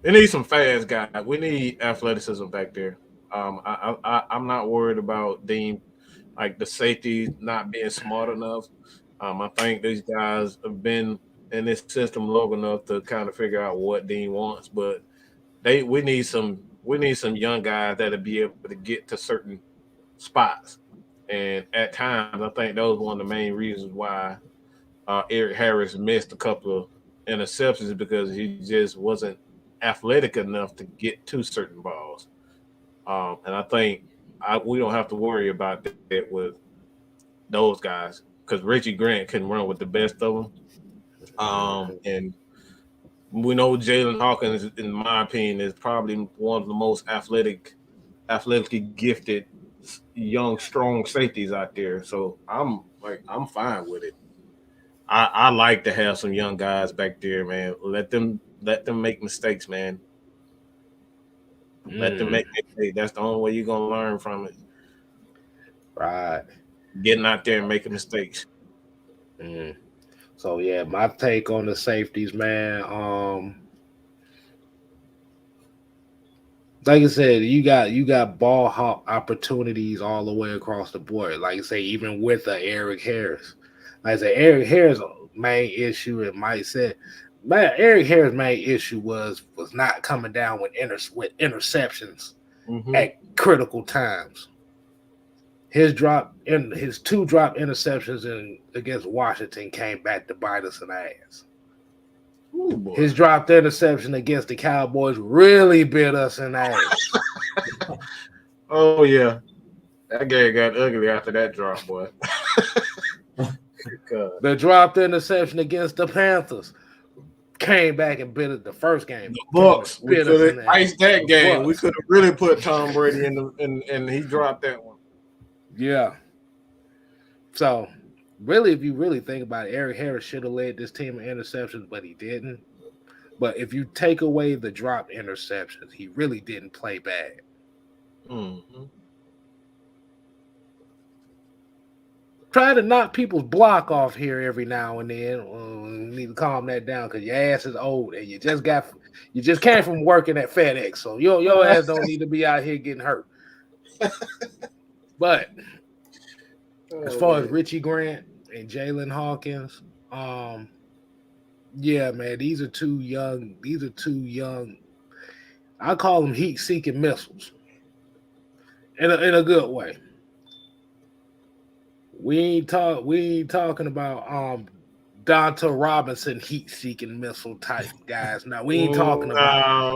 we need some fast guys. We need athleticism back there. I'm not worried about Dean, like the safety not being smart enough. I think these guys have been in this system long enough to kind of figure out what Dean wants, but we need some young guys that'll be able to get to certain spots. And at times, I think that was one of the main reasons why Eric Harris missed a couple of interceptions, because he just wasn't athletic enough to get to certain balls. And I think we don't have to worry about that with those guys, because Richie Grant can run with the best of them. And we know Jalen Hawkins, in my opinion, is probably one of the most athletically gifted young, strong safeties out there. So I'm fine with it. I like to have some young guys back there, man. Let them make mistakes, man. Let them make mistakes. That's the only way you're gonna learn from it. Right. Getting out there and making mistakes. So yeah, my take on the safeties, man. Like I said, you got ball hawk opportunities all the way across the board. Like I say, even with Eric Harris. Like I said, Eric Harris' main issue, and Mike said, Eric Harris' main issue was not coming down with interceptions at critical times. His 2 drop interceptions against Washington came back to bite us in the ass. Ooh, his dropped interception against the Cowboys really bit us in the ass. Oh yeah, that game got ugly after that drop, boy. The dropped interception against the Panthers came back and bit it the first game. The Bucks, we could have iced that game. We could have really put Tom Brady and he dropped that one. Yeah. So, really, if you really think about it, Eric Harris should have led this team in interceptions, but he didn't. But if you take away the drop interceptions, he really didn't play bad. try to knock people's block off here every now and then. You need to calm that down because your ass is old and you just came from working at FedEx, so your ass don't need to be out here getting hurt. But as far as Richie Grant and Jalen Hawkins, yeah, man, these are two young. I call them heat-seeking missiles in a good way. We ain't talking about Donta Robinson heat-seeking missile type guys. Now we ain't talking about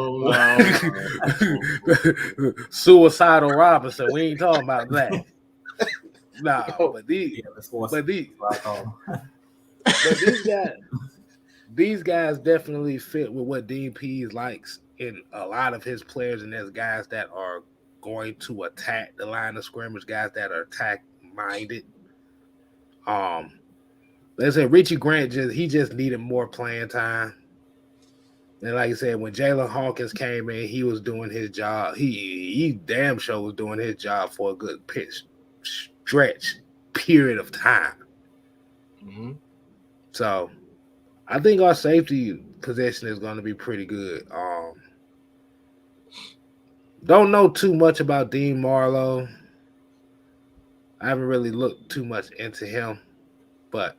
suicidal Robinson. We ain't talking about that. But these guys definitely fit with what Dean Pease likes in a lot of his players, and there's guys that are going to attack the line of scrimmage, guys that are attack-minded. Let's say Richie Grant just needed more playing time. And like I said, when Jalen Hawkins came in, he was doing his job. He damn sure was doing his job for a good stretch period of time. Mm-hmm. So I think our safety position is going to be pretty good. Don't know too much about Dean Marlowe. I haven't really looked too much into him, but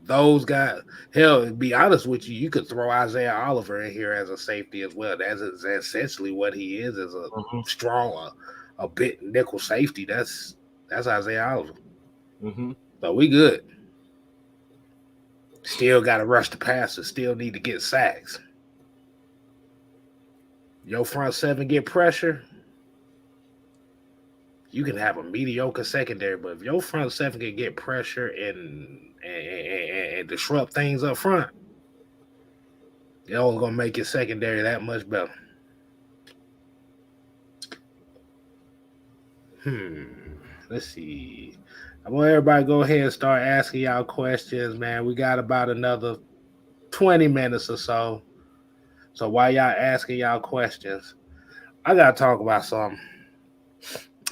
those guys, hell, to be honest with you, you could throw Isaiah Oliver in here as a safety as well. That's essentially what he is a strong, a bit nickel safety. That's Isaiah Oliver. Mm-hmm. So we good. Still got to rush the passer. Still need to get sacks. Your front seven get pressure, you can have a mediocre secondary, but if your front seven can get pressure and disrupt things up front, it's only gonna make your secondary that much better. Let's see. I want everybody to go ahead and start asking y'all questions, man. We got about another 20 minutes or so. So while y'all asking y'all questions, I gotta talk about something.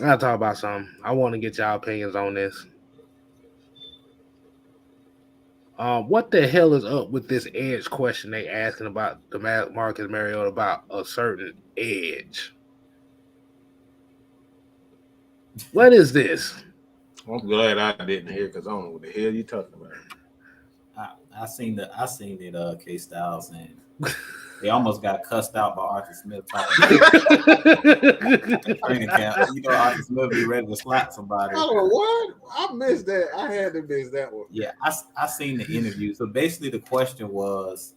I want to get y'all opinions on this. What the hell is up with this edge question they asking about the Marcus Mariota about a certain edge? What is this? I'm glad I didn't hear because I don't know what the hell you talking about. I seen it, K Styles, and they almost got cussed out by Arthur Smith talking training camp. You know, Arthur Smith be ready to slap somebody. Oh, what? I missed that. I had to miss that one. Yeah, I seen the interview. So basically, the question was,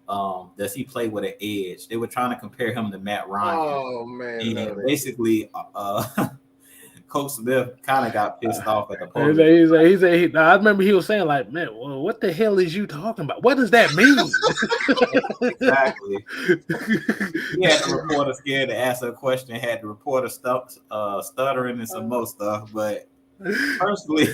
does he play with an edge? They were trying to compare him to Matt Ryan. Oh man! And basically, Coach Smith kind of got pissed off at the podium. I remember he was saying, like, man, well, what the hell is you talking about? What does that mean? Exactly. He had the reporter scared to ask a question, had the reporter stuttering and some more stuff. But personally,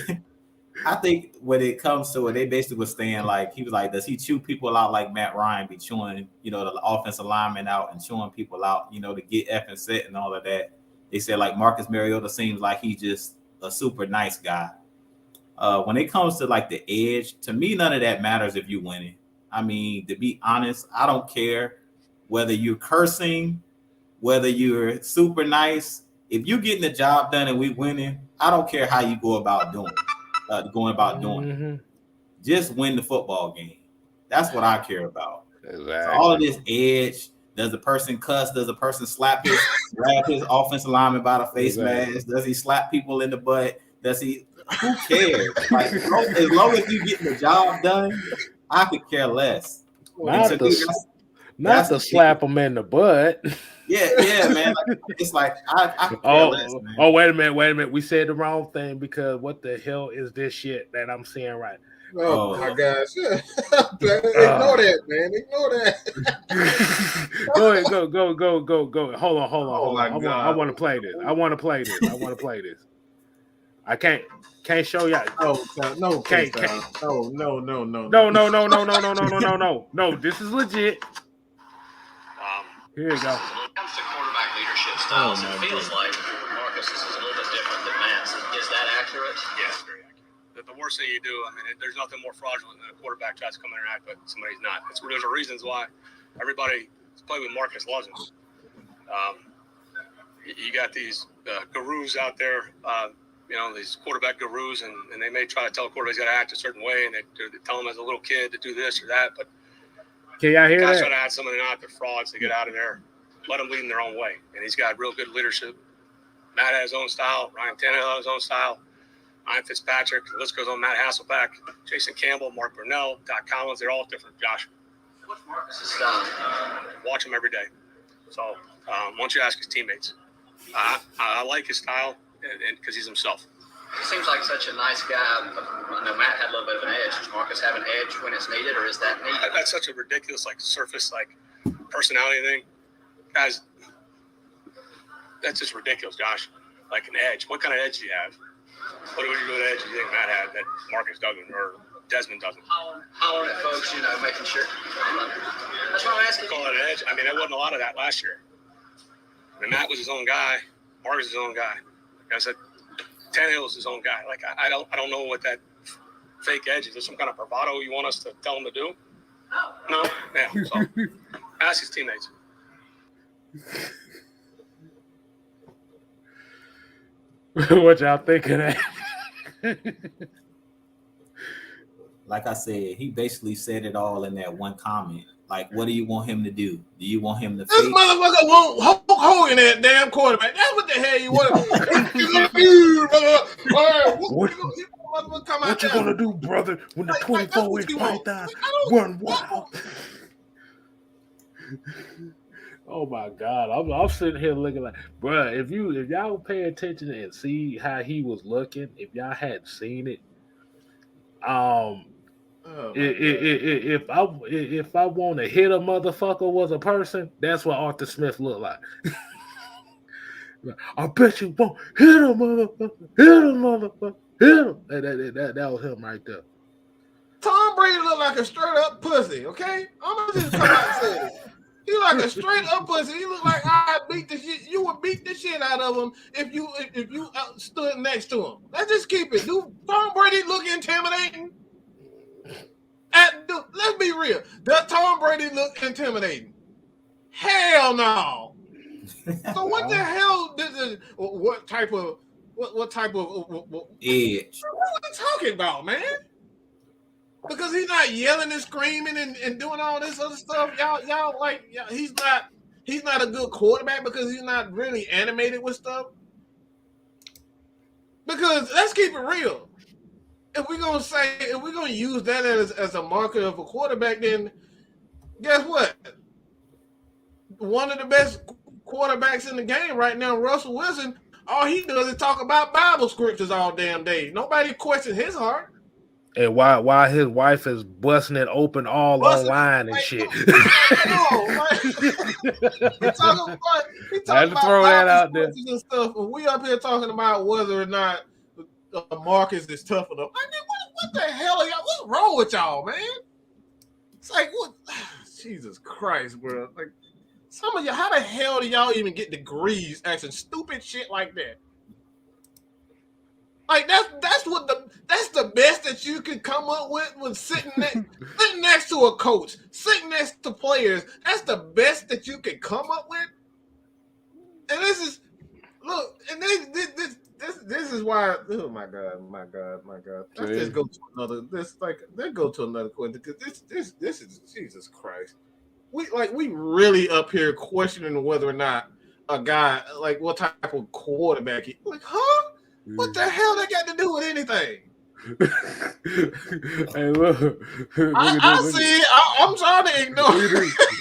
I think when it comes to it, they basically was saying, like, he was like, does he chew people out like Matt Ryan be chewing, the offensive lineman out and chewing people out, to get effing set and all of that. They said, like, Marcus Mariota seems like he's just a super nice guy. When it comes to, like, the edge, to me, none of that matters if you're winning. I mean, to be honest, I don't care whether you're cursing, whether you're super nice. If you're getting the job done and we winning, I don't care how you go about doing it. Just win the football game. That's what I care about. Exactly. So all of this edge, does the person cuss? Does the person grab his offensive lineman by the face mask? Does he slap people in the butt? Does he? Who cares? Like, as long as you getting the job done, I could care less. Not to slap him in the butt. Yeah, man. Like, it's like I could care less, man. Oh, wait a minute. We said the wrong thing because what the hell is this shit that I'm seeing right? Oh my gosh. Ignore that, man. Ignore that. Go ahead. Go. Hold on. I want to play this. I can't show y'all. No. No, this is legit. Here you go. When it comes to quarterback leadership styles, it feels like Marcus is a little bit different than Matt's. Is that accurate? Yes, very accurate. the worst thing you do. I mean, there's nothing more fraudulent than a quarterback tries to come in and act, but somebody's not. There's reasons why everybody who's played with Marcus loves him. You got these gurus out there, these quarterback gurus, and they may try to tell a quarterback he's got to act a certain way, and they tell him as a little kid to do this or that. But can y'all hear guys that? try to add something not. They're frauds. They get out of there. Let them lead in their own way. And he's got real good leadership. Matt has his own style. Ryan Tannehill has his own style. Ryan Fitzpatrick. The list goes on. Matt Hasselbeck, Jason Campbell, Mark Brunell, Doc Collins. They're all different. Josh. What's Marcus's style? Watch him every day. So why don't you ask his teammates? I like his style because he's himself. He seems like such a nice guy. I know Matt had a little bit of an edge. Does Marcus have an edge when it's needed, or is that needed? That's such a ridiculous, surface, personality thing. Guys, that's just ridiculous, Josh. Like an edge. What kind of edge do you have? What would you do with edge do you think Matt had that Marcus doesn't or Desmond doesn't? Hollering at folks, making sure. That's what I'm asking. Call it an edge. I mean, there wasn't a lot of that last year. I mean, Matt was his own guy. Marcus was his own guy. Like I said, Tannehill was his own guy. I don't know what that fake edge is. Is there some kind of bravado you want us to tell him to do? No. Yeah. So ask his teammates. What y'all think of that? Like I said, he basically said it all in that one comment. Like, what do you want him to do? Do you want him to This motherfucker want Hulk Hogan that damn quarterback. That's what the hell you want. What you gonna do, brother, when the 24-inch python run wild? Oh my God, I'm sitting here looking like, bro. If y'all pay attention and see how he was looking, if y'all hadn't seen it, if I want to hit a motherfucker was a person, that's what Arthur Smith looked like. I bet you won't hit a motherfucker, hit a motherfucker, hit him. That was him right there. Tom Brady looked like a straight up pussy. Okay, I'm gonna just come out and say it. He like a straight up pussy. He looked like I beat the shit. You would beat the shit out of him if you stood next to him. Let's just keep it. Do Tom Brady look intimidating? Let's be real. Does Tom Brady look intimidating? Hell no. So what the hell? What type of edge? What are we talking about, man? Because he's not yelling and screaming and doing all this other stuff. Y'all he's not a good quarterback because he's not really animated with stuff. Because let's keep it real. If we're gonna use that as a marker of a quarterback, then guess what? One of the best quarterbacks in the game right now, Russell Wilson, all he does is talk about Bible scriptures all damn day. Nobody questions his heart. And why his wife is busting it open all online and shit. He talking I had to throw that out there. And stuff, and we up here talking about whether or not Marcus is tough enough. I mean, what the hell are y'all? What's wrong with y'all, man? It's like, what? Jesus Christ, bro! Like, some of y'all, how the hell do y'all even get degrees asking stupid shit like that? Like that's the best that you could come up with sitting next to a coach, sitting next to players. That's the best that you could come up with. And this is this is why. Oh my God. Let's just go to another. Let's go to another question because this is Jesus Christ. We really up here questioning whether or not a guy what type of quarterback he huh? What the hell they got to do with anything? Hey, look I see it. I'm trying to ignore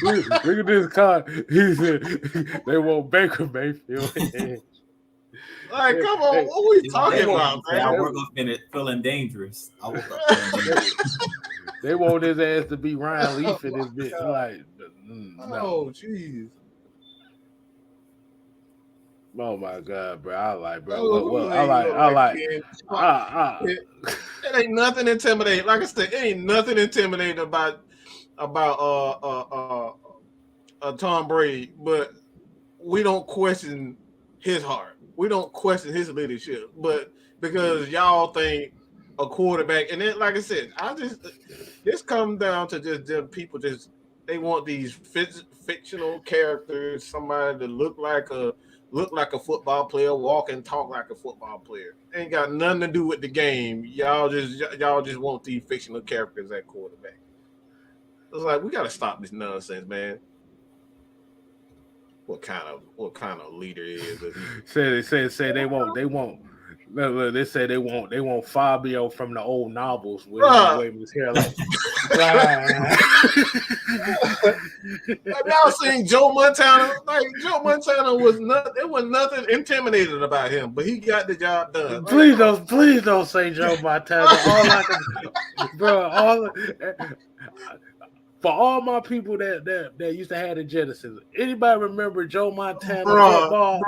Look at this card. He said they want Baker Mayfield. Like, come on, what are we talking about, man? I woke up feeling dangerous. I woke up feeling dangerous. They want his ass to be Ryan Leaf in this bitch. Oh, jeez. Oh my God, bro! I like. It ain't nothing intimidating. Like I said, it ain't nothing intimidating about Tom Brady, but we don't question his heart. We don't question his leadership, but because y'all think a quarterback. And then, like I said, this comes down to just them people they want these fictional characters, somebody to look like a football player, walk and talk like a football player. Ain't got nothing to do with the game. Y'all just want these fictional characters at quarterback. It's like we gotta stop this nonsense, man. What kind of leader is it? Say they won't. Look, they say they want Fabio from the old novels with waving his hair like. Have y'all seen Joe Montana? Like Joe Montana was nothing intimidating about him, but he got the job done. Please don't say Joe Montana. For all my people that used to have the Genesis, anybody remember Joe Montana football?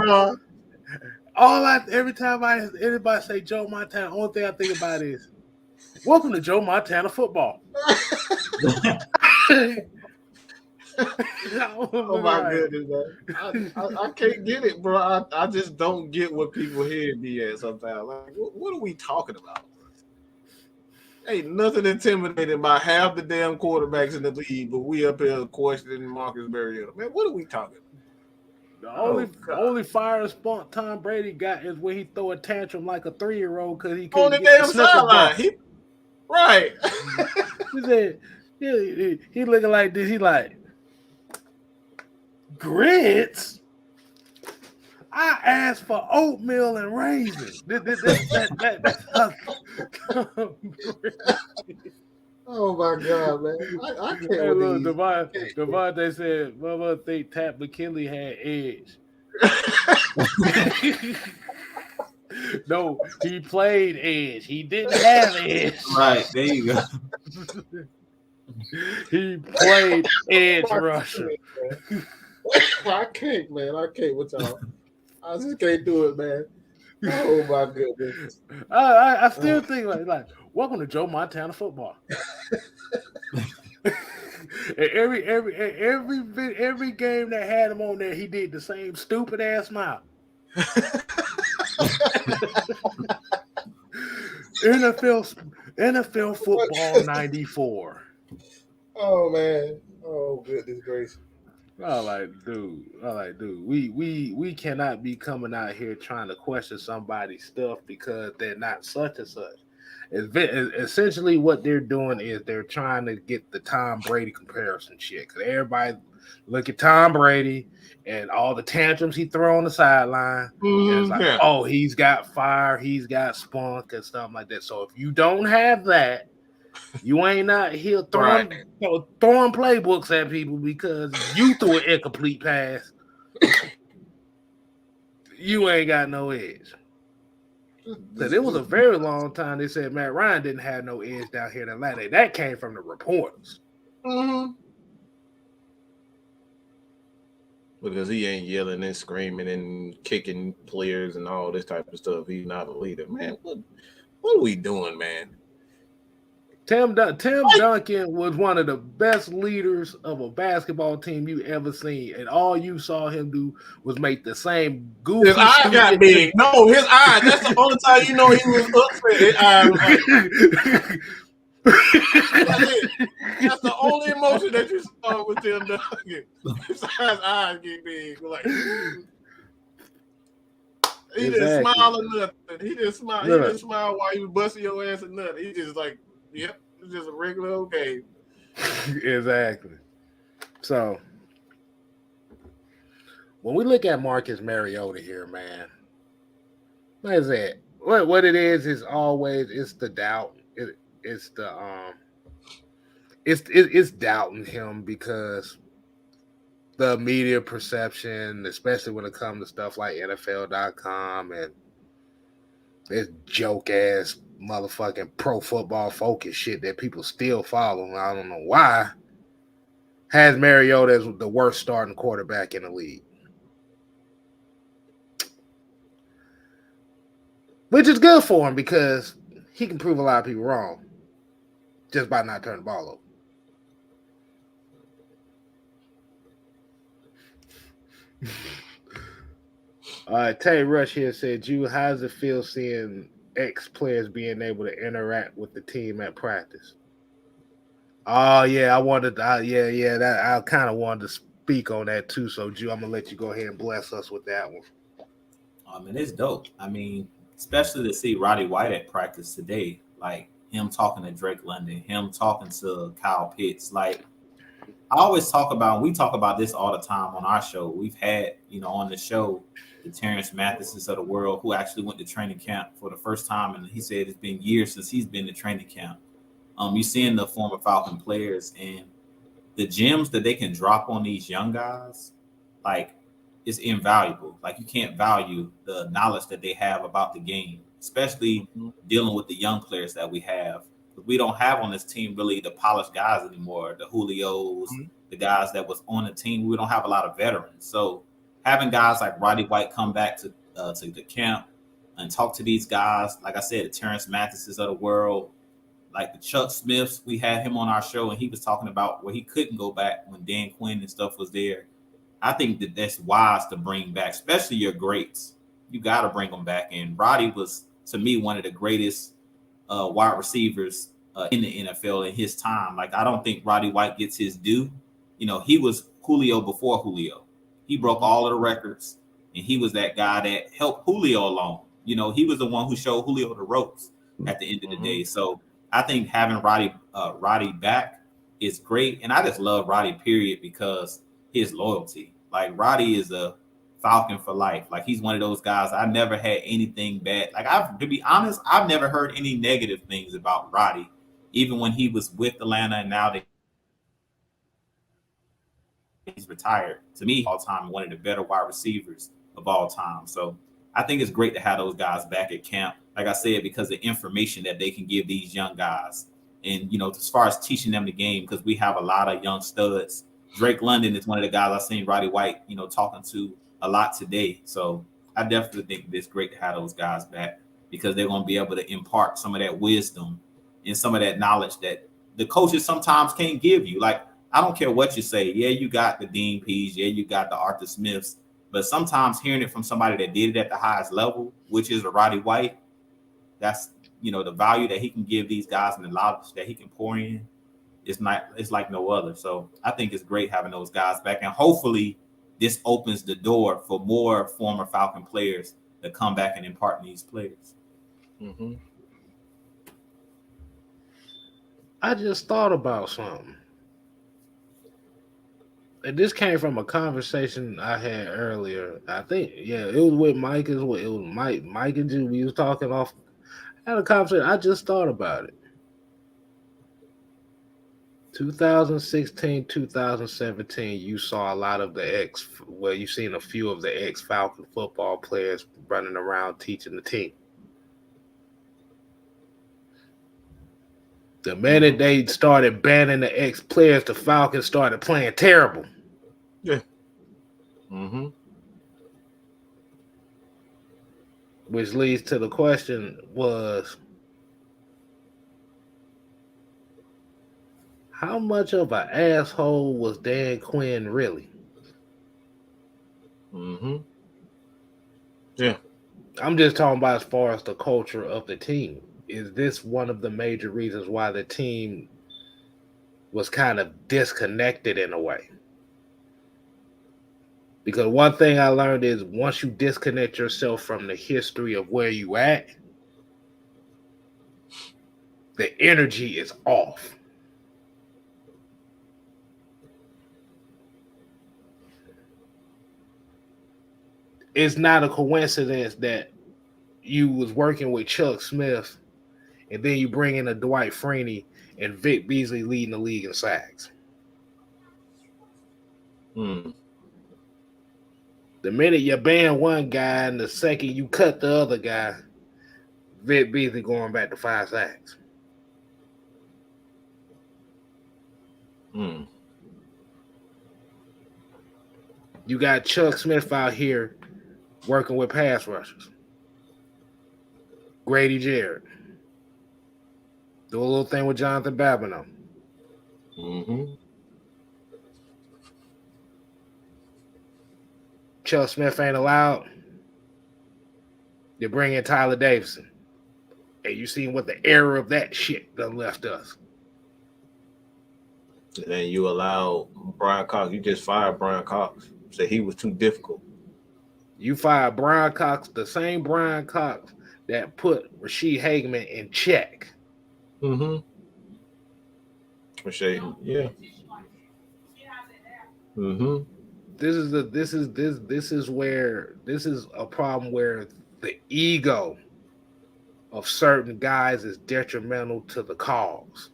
Every time anybody say Joe Montana, only thing I think about is welcome to Joe Montana football. Oh my goodness, man. I can't get it, bro. I just don't get what people hear me at sometimes. Like, what are we talking about? Ain't nothing intimidating about half the damn quarterbacks in the league, but we up here questioning Marcus Mariota. Man, what are we talking about? The only fire and spunk Tom Brady got is when he throw a tantrum like a 3-year-old because he couldn't on the damn sideline. Right. He said he looking like this. He like grits. I asked for oatmeal and raisins. Oh my God, man! I can't. Hey, look, Devontae said, "Mama think Pat McKinley had edge." No, he played edge. He didn't have edge. Right there, you go. He played edge rusher. I can't, man. I can't with y'all. I just can't do it, man. Oh my goodness! I still think like welcome to Joe Montana football. every game that had him on there, he did the same stupid ass smile. NFL football 94. Oh man! Oh goodness gracious! I like, dude. We cannot be coming out here trying to question somebody's stuff because they're not such and such. Essentially, what they're doing is they're trying to get the Tom Brady comparison shit. Because everybody look at Tom Brady and all the tantrums he throw on the sideline. And it's like, oh, he's got fire, he's got spunk and stuff like that. So if you don't have that, you ain't out here throwing playbooks at people because you threw an incomplete pass. You ain't got no edge. Because it was a very long time they said Matt Ryan didn't have no edge down here in Atlanta. That came from the reporters. Mm-hmm. Because he ain't yelling and screaming and kicking players and all this type of stuff. He's not a leader. Man, what are we doing, man? Tim Duncan was one of the best leaders of a basketball team you ever seen, and all you saw him do was make the same goofy. His eye got big. No, his eye. That's the only time you know he was upset. His eye. That's the only emotion that you saw with Tim Duncan. Besides eyes get big, like he didn't smile or nothing. He didn't smile. He didn't smile while you was busting your ass or nothing. He just like. Yep, it's just a regular old game. Exactly. So, when we look at Marcus Mariota here, man, what is that? What it is always it's the doubt. It's doubting him because the media perception, especially when it comes to stuff like NFL.com and this joke ass motherfucking pro football focus shit that people still follow. I don't know why. Has Mariota as the worst starting quarterback in the league. Which is good for him because he can prove a lot of people wrong just by not turning the ball over. Tay Rush here said, how's it feel seeing ex-players being able to interact with the team at practice. Oh yeah, I wanted. That I kind of wanted to speak on that too. So, Jew, I'm gonna let you go ahead and bless us with that one. I mean, it's dope. I mean, especially to see Roddy White at practice today, like him talking to Drake London, him talking to Kyle Pitts. Like I always talk about, we talk about this all the time on our show. We've had, on the show, the Terrence Mathises of the world who actually went to training camp for the first time, and he said it's been years since he's been to training camp. You're seeing the former Falcon players and the gems that they can drop on these young guys, like it's invaluable. Like you can't value the knowledge that they have about the game, especially dealing with the young players that we have. We don't have on this team really the polished guys anymore, the Julios, the guys that was on the team. We don't have a lot of veterans. So having guys like Roddy White come back to the camp and talk to these guys, like I said, the Terrence Mathises of the world, like the Chuck Smiths, we had him on our show and he was talking about where he couldn't go back when Dan Quinn and stuff was there. I think that that's wise to bring back, especially your greats. You got to bring them back. And Roddy was, to me, one of the greatest wide receivers in the NFL in his time. Like, I don't think Roddy White gets his due. He was Julio before Julio. He broke all of the records, and he was that guy that helped Julio along. He was the one who showed Julio the ropes at the end of the day. So I think having Roddy back is great. And I just love Roddy, period, because his loyalty. Like, Roddy is a Falcon for life. Like, he's one of those guys. I never had anything bad. Like, to be honest, I've never heard any negative things about Roddy, even when he was with Atlanta and now that he's retired. To me, all time, one of the better wide receivers of all time. So I think it's great to have those guys back at camp. Like I said, because the information that they can give these young guys. And, as far as teaching them the game, because we have a lot of young studs. Drake London is one of the guys I've seen Roddy White, talking to a lot today. So I definitely think it's great to have those guys back because they're going to be able to impart some of that wisdom and some of that knowledge that the coaches sometimes can't give you. Like, I don't care what you say. Yeah, you got the Dean Pease. Yeah, you got the Arthur Smiths. But sometimes hearing it from somebody that did it at the highest level, which is a Roddy White, that's, the value that he can give these guys and the knowledge that he can pour in. It's like no other. So I think it's great having those guys back. And hopefully this opens the door for more former Falcon players to come back and impart in these players. Mm-hmm. I just thought about something. And this came from a conversation I had earlier. I think, it was with Mike as well. It was Mike and Julie. We was talking off. I had a conversation. I just thought about it. 2016, 2017, you saw a lot of you've seen a few of the ex-Falcon football players running around teaching the team. The minute they started banning the ex-players, the Falcons started playing terrible. Yeah. Mm-hmm. Which leads to the question was, how much of an asshole was Dan Quinn really? Mm-hmm. Yeah. I'm just talking about as far as the culture of the team. Is this one of the major reasons why the team was kind of disconnected in a way? Because one thing I learned is once you disconnect yourself from the history of where you at, the energy is off. It's not a coincidence that you was working with Chuck Smith and then you bring in a Dwight Freeney and Vic Beasley leading the league in sacks. Mm. The minute you ban one guy and the second you cut the other guy, Vic Beasley going back to 5 sacks. Mm. You got Chuck Smith out here working with pass rushers. Grady Jarrett. Do a little thing with Jonathan Babineau. Mm-hmm. Chuck Smith ain't allowed. You bring in Tyler Davidson. And you seen what the error of that shit done left us. And then you allow Brian Cox. You just fired Brian Cox. Said he was too difficult. You fired Brian Cox, the same Brian Cox that put Rasheed Hageman in check. Mm-hmm. Rasheed, yeah. Mm-hmm. This is a problem where the ego of certain guys is detrimental to the cause.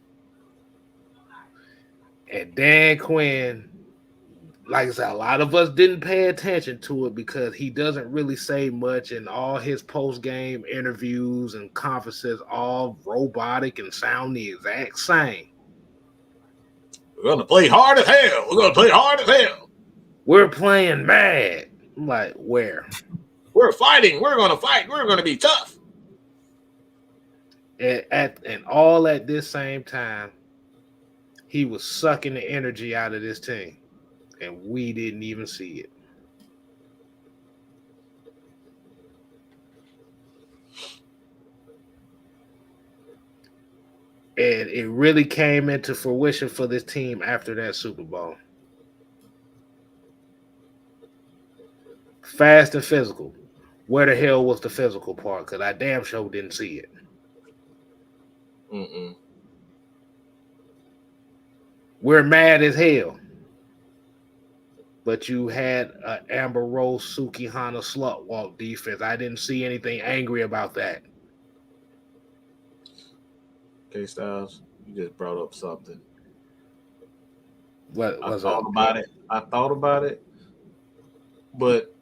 And Dan Quinn, like I said, a lot of us didn't pay attention to it because he doesn't really say much, and all his post-game interviews and conferences all robotic and sound the exact same. We're gonna play hard as hell. We're gonna play hard as hell. We're playing mad. I'm like, where? We're fighting. We're gonna fight. We're gonna be tough. And all at this same time, he was sucking the energy out of this team, and we didn't even see it. And it really came into fruition for this team after that Super Bowl. Fast and physical. Where the hell was the physical part? Because I damn sure didn't see it. Mm-mm. We're mad as hell. But you had an Amber Rose Sukihana slut walk defense. I didn't see anything angry about that. Okay, Styles, you just brought up something. What I was thought about it. I thought about it, but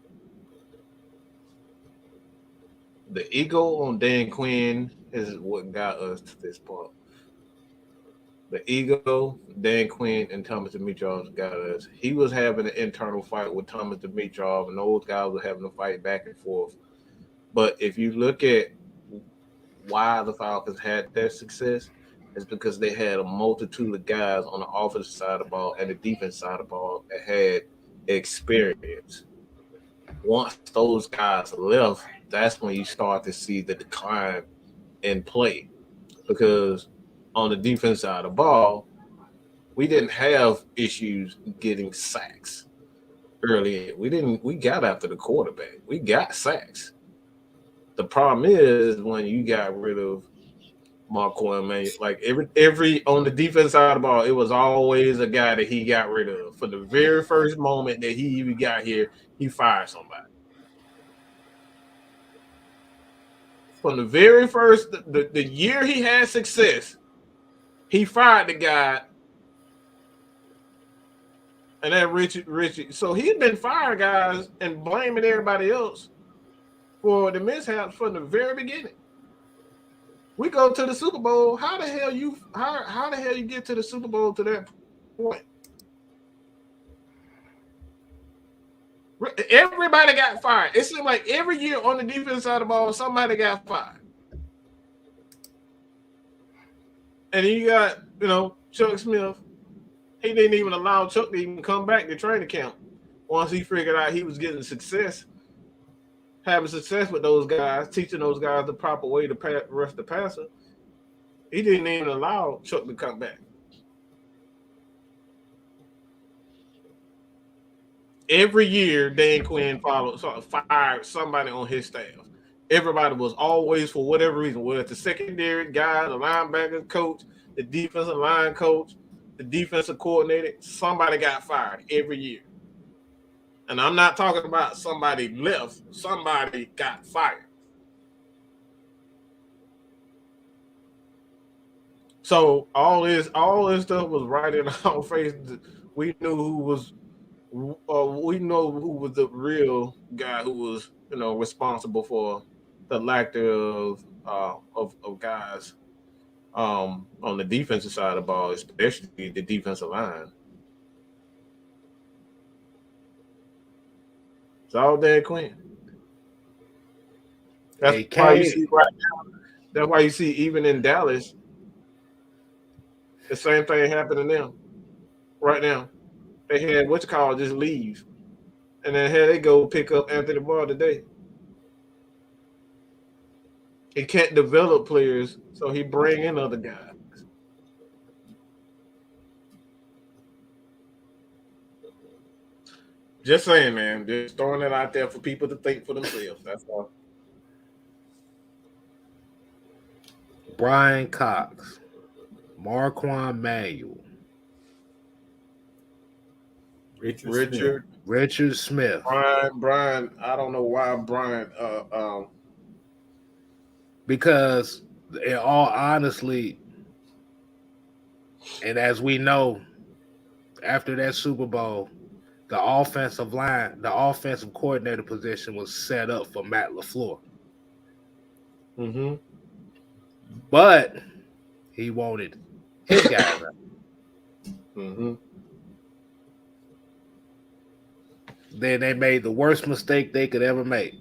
the ego on Dan Quinn is what got us to this point. The ego, Dan Quinn, and Thomas Dimitrov got us. He was having an internal fight with Thomas Dimitrov, and those guys were having a fight back and forth. But if you look at why the Falcons had their success, it's because they had a multitude of guys on the offensive side of the ball and the defense side of the ball that had experience. Once those guys left, that's when you start to see the decline in play. Because on the defense side of the ball, we didn't have issues getting sacks early. We got after the quarterback. We got sacks. The problem is when you got rid of Marquand, man, like every on the defense side of the ball, it was always a guy that he got rid of. For the very first moment that he even got here, he fired somebody. From the very first, the year he had success, he fired the guy. And then Richie. So he's been firing guys and blaming everybody else for the mishaps from the very beginning. We go to the Super Bowl. How the hell you get to the Super Bowl to that point? Everybody got fired. It seemed like every year on the defense side of the ball, somebody got fired. And then you got, Chuck Smith. He didn't even allow Chuck to even come back to training camp once he figured out he was getting success, having success with those guys, teaching those guys the proper way to rush the passer. He didn't even allow Chuck to come back. Every year, Dan Quinn fired somebody on his staff. Everybody was always, for whatever reason, whether it's the secondary guy, the linebacker coach, the defensive line coach, the defensive coordinator, somebody got fired every year. And I'm not talking about somebody left. Somebody got fired. So all this stuff was right in our face. We knew who was the real guy who was, responsible for the lack of guys on the defensive side of the ball, especially the defensive line. It's all Dan Quinn. That's why you see right now. That's why you see even in Dallas, the same thing happening to them right now. They had just leave, and then here they go pick up Anthony Barr today. He can't develop players, so he bring in other guys. Just saying, man. Just throwing it out there for people to think for themselves. That's all. Brian Cox, Marquand Manuel, Richard Smith. Brian. I don't know why Brian. Because in all honestly, and as we know, after that Super Bowl, the offensive coordinator position was set up for Matt LaFleur. Mm-hmm. But he wanted his guys out. Mm-hmm. Then they made the worst mistake they could ever make.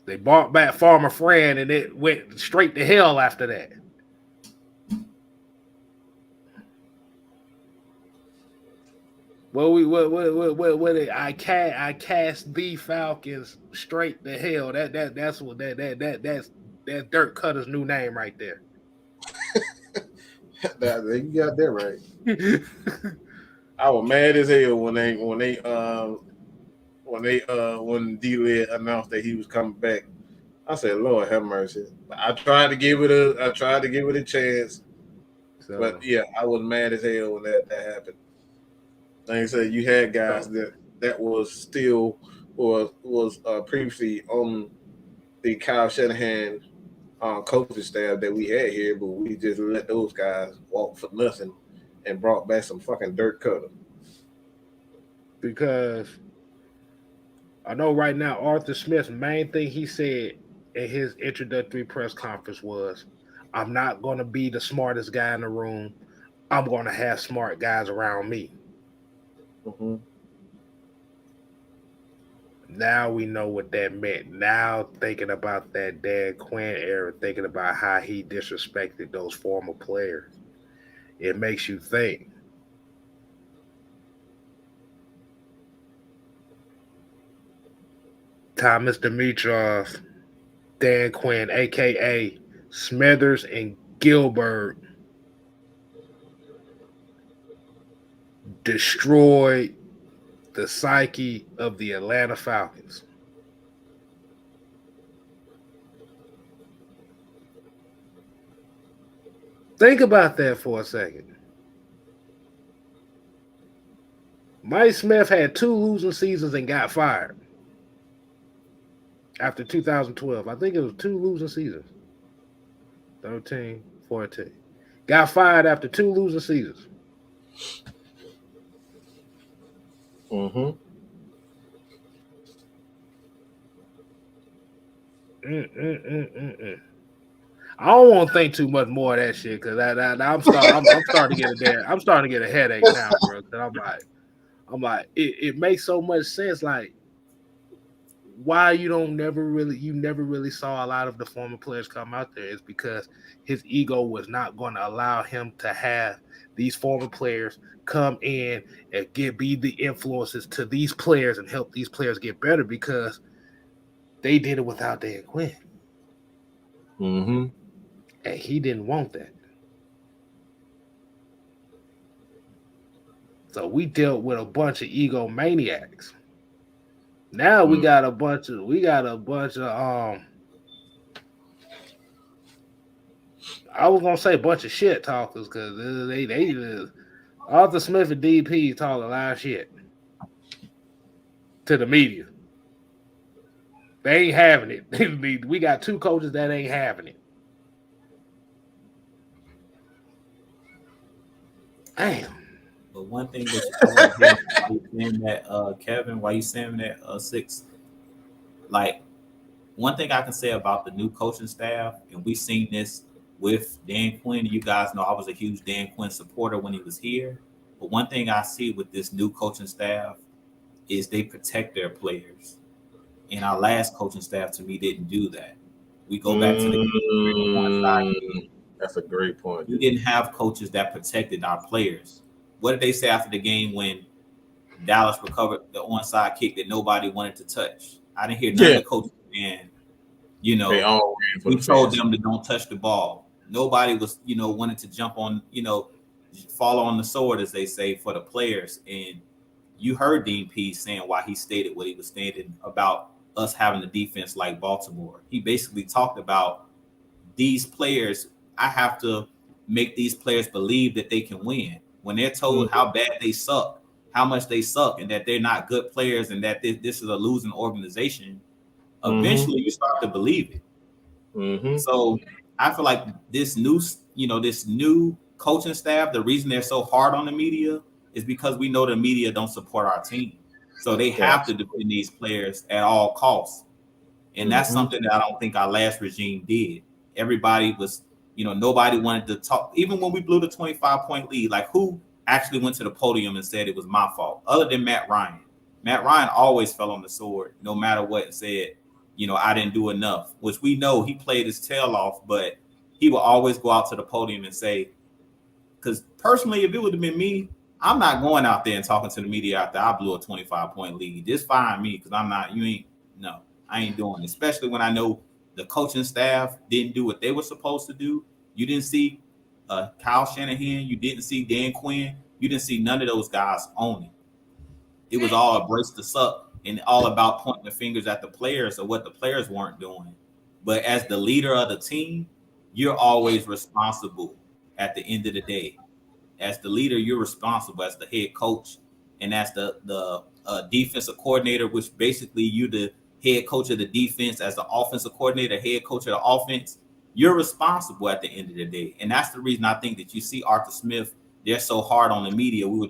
They brought back Farmer Fran, and it went straight to hell after that. I cast the Falcons straight to hell. That's Dirk Cutter's new name right there. You got that right. I was mad as hell when D-Led announced that he was coming back. I said, Lord have mercy. I tried to give it a chance. But yeah, I was mad as hell when that happened. Like I said, you had guys that was still was previously on the Kyle Shanahan coaching staff that we had here, but we just let those guys walk for nothing and brought back some fucking Dirk Cutter. Because I know right now Arthur Smith's main thing he said in his introductory press conference was, I'm not going to be the smartest guy in the room. I'm going to have smart guys around me. Mm-hmm. Now we know what that meant. Now thinking about that Dan Quinn era, thinking about how he disrespected those former players, it makes you think. Thomas Dimitrov, Dan Quinn, a.k.a. Smithers and Gilbert, destroyed the psyche of the Atlanta Falcons. Think about that for a second. Mike Smith had 2 losing seasons and got fired after 2012. I think it was 2 losing seasons. 13, 14. Got fired after 2 losing seasons. Mm-hmm. I don't want to think too much more of that shit because I'm starting to get a headache now, bro. I'm like, it makes so much sense. Like, why you never really saw a lot of the former players come out there is because his ego was not going to allow him to have these former players come in and be the influences to these players and help these players get better because they did it without Dan Quinn. Mm-hmm. And he didn't want that. So we dealt with a bunch of egomaniacs. Now we got a bunch of I was gonna say a bunch of shit talkers because they Arthur Smith and DP talk a lot of shit to the media. They ain't having it. We got 2 coaches that ain't having it. Damn. But one thing that you saying that Kevin, why you saying that 6? Like, one thing I can say about the new coaching staff, and we've seen this with Dan Quinn. You guys know I was a huge Dan Quinn supporter when he was here. But one thing I see with this new coaching staff is they protect their players. And our last coaching staff, to me, didn't do that. We go back to the one side. That's a great point. We didn't have coaches that protected our players. What did they say after the game when Dallas recovered the onside kick that nobody wanted to touch? I didn't hear none of the coaches saying, You They know, all ran for we the told fence. them to don't touch the ball. Nobody was, wanted to jump on, fall on the sword, as they say, for the players. And you heard Dean Pease saying why he stated what he was stating about us having a defense like Baltimore. He basically talked about these players. I have to make these players believe that they can win when they're told how bad they suck, how much they suck, and that they're not good players, and that this is a losing organization. Eventually, you start to believe it. So I feel like this new coaching staff, the reason they're so hard on the media is because we know the media don't support our team. So they have to defend these players at all costs. And that's something that I don't think our last regime did. Everybody was, nobody wanted to talk. Even when we blew the 25-point lead, like who actually went to the podium and said it was my fault, other than Matt Ryan. Matt Ryan always fell on the sword, no matter what, and said, I didn't do enough, which we know he played his tail off, but he will always go out to the podium and say, because personally, if it would have been me, I'm not going out there and talking to the media after I blew a 25-point lead. Just fire me, because I ain't doing it, especially when I know the coaching staff didn't do what they were supposed to do. You didn't see Kyle Shanahan. You didn't see Dan Quinn. You didn't see none of those guys own it. It was all a brace to suck and all about pointing the fingers at the players of what the players weren't doing. But as the leader of the team, you're always responsible at the end of the day. As the leader, you're responsible as the head coach and as the defensive coordinator, which basically you're the head coach of the defense, as the offensive coordinator, head coach of the offense. You're responsible at the end of the day. And that's the reason I think that you see Arthur Smith, they're so hard on the media. You were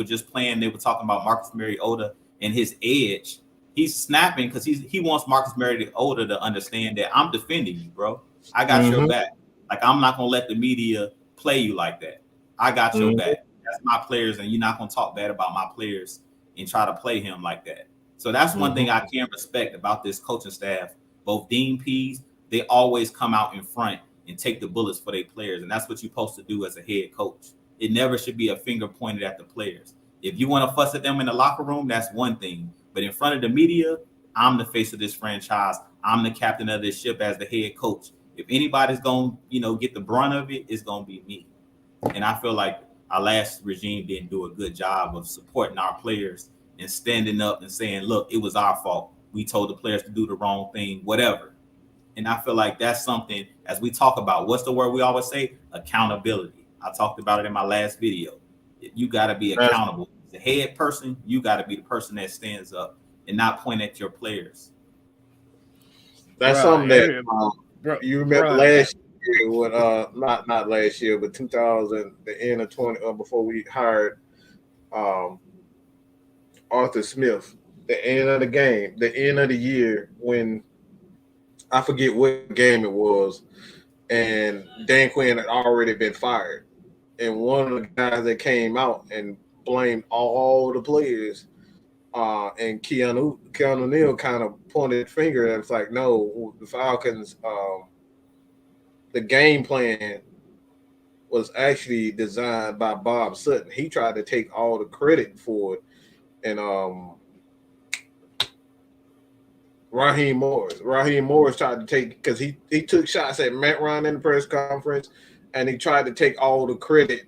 just playing, they were talking about Marcus Mariota and his edge. He's snapping because he wants Marcus Mariota to understand that I'm defending you, bro. I got your back. Like, I'm not gonna let the media play you like that. I got your back. That's my players, and you're not gonna talk bad about my players and try to play him like that. So that's one thing I can respect about this coaching staff. Both Dean Pease, they always come out in front and take the bullets for their players, and that's what you're supposed to do as a head coach. It never should be a finger pointed at the players. If you want to fuss at them in the locker room, that's one thing. But in front of the media, I'm the face of this franchise. I'm the captain of this ship as the head coach. If anybody's going to, get the brunt of it, it's going to be me. And I feel like our last regime didn't do a good job of supporting our players and standing up and saying, look, it was our fault. We told the players to do the wrong thing, whatever. And I feel like that's something, as we talk about, what's the word we always say? Accountability. I talked about it in my last video. You got to be accountable. As a head person, you got to be the person that stands up and not point at your players. That's something that you remember last year when not last year, but 2000, the end of 20, before we hired Arthur Smith, the end of the game, the end of the year, when I forget what game it was, and Dan Quinn had already been fired. And one of the guys that came out and blamed all the players, and Keanu Neal kind of pointed the finger and it's like, no, the Falcons, the game plan was actually designed by Bob Sutton. He tried to take all the credit for it. And Raheem Morris tried to take, because he took shots at Matt Ryan in the press conference, and he tried to take all the credit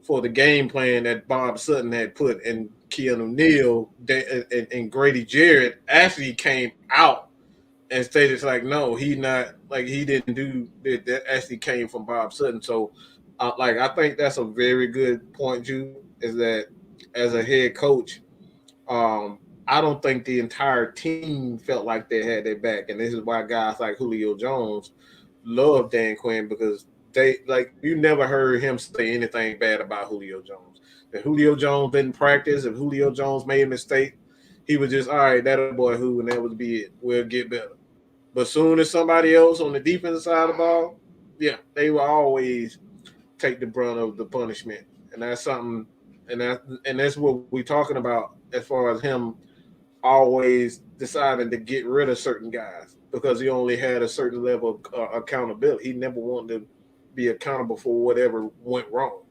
for the game plan that Bob Sutton had put. And Keanu Neal and Grady Jarrett actually came out and stated, it's like, no, he didn't do that. That actually came from Bob Sutton. So, I think that's a very good point, Jude, is that as a head coach, I don't think the entire team felt like they had their back. And this is why guys like Julio Jones love Dan Quinn, because you never heard him say anything bad about Julio Jones. If Julio Jones didn't practice, if Julio Jones made a mistake, he was just, all right, that boy who, and that would be it. We'll get better. But soon as somebody else on the defensive side of the ball, yeah, they will always take the brunt of the punishment. And that's something, and that's what we're talking about as far as him always deciding to get rid of certain guys because he only had a certain level of accountability. He never wanted to be accountable for whatever went wrong.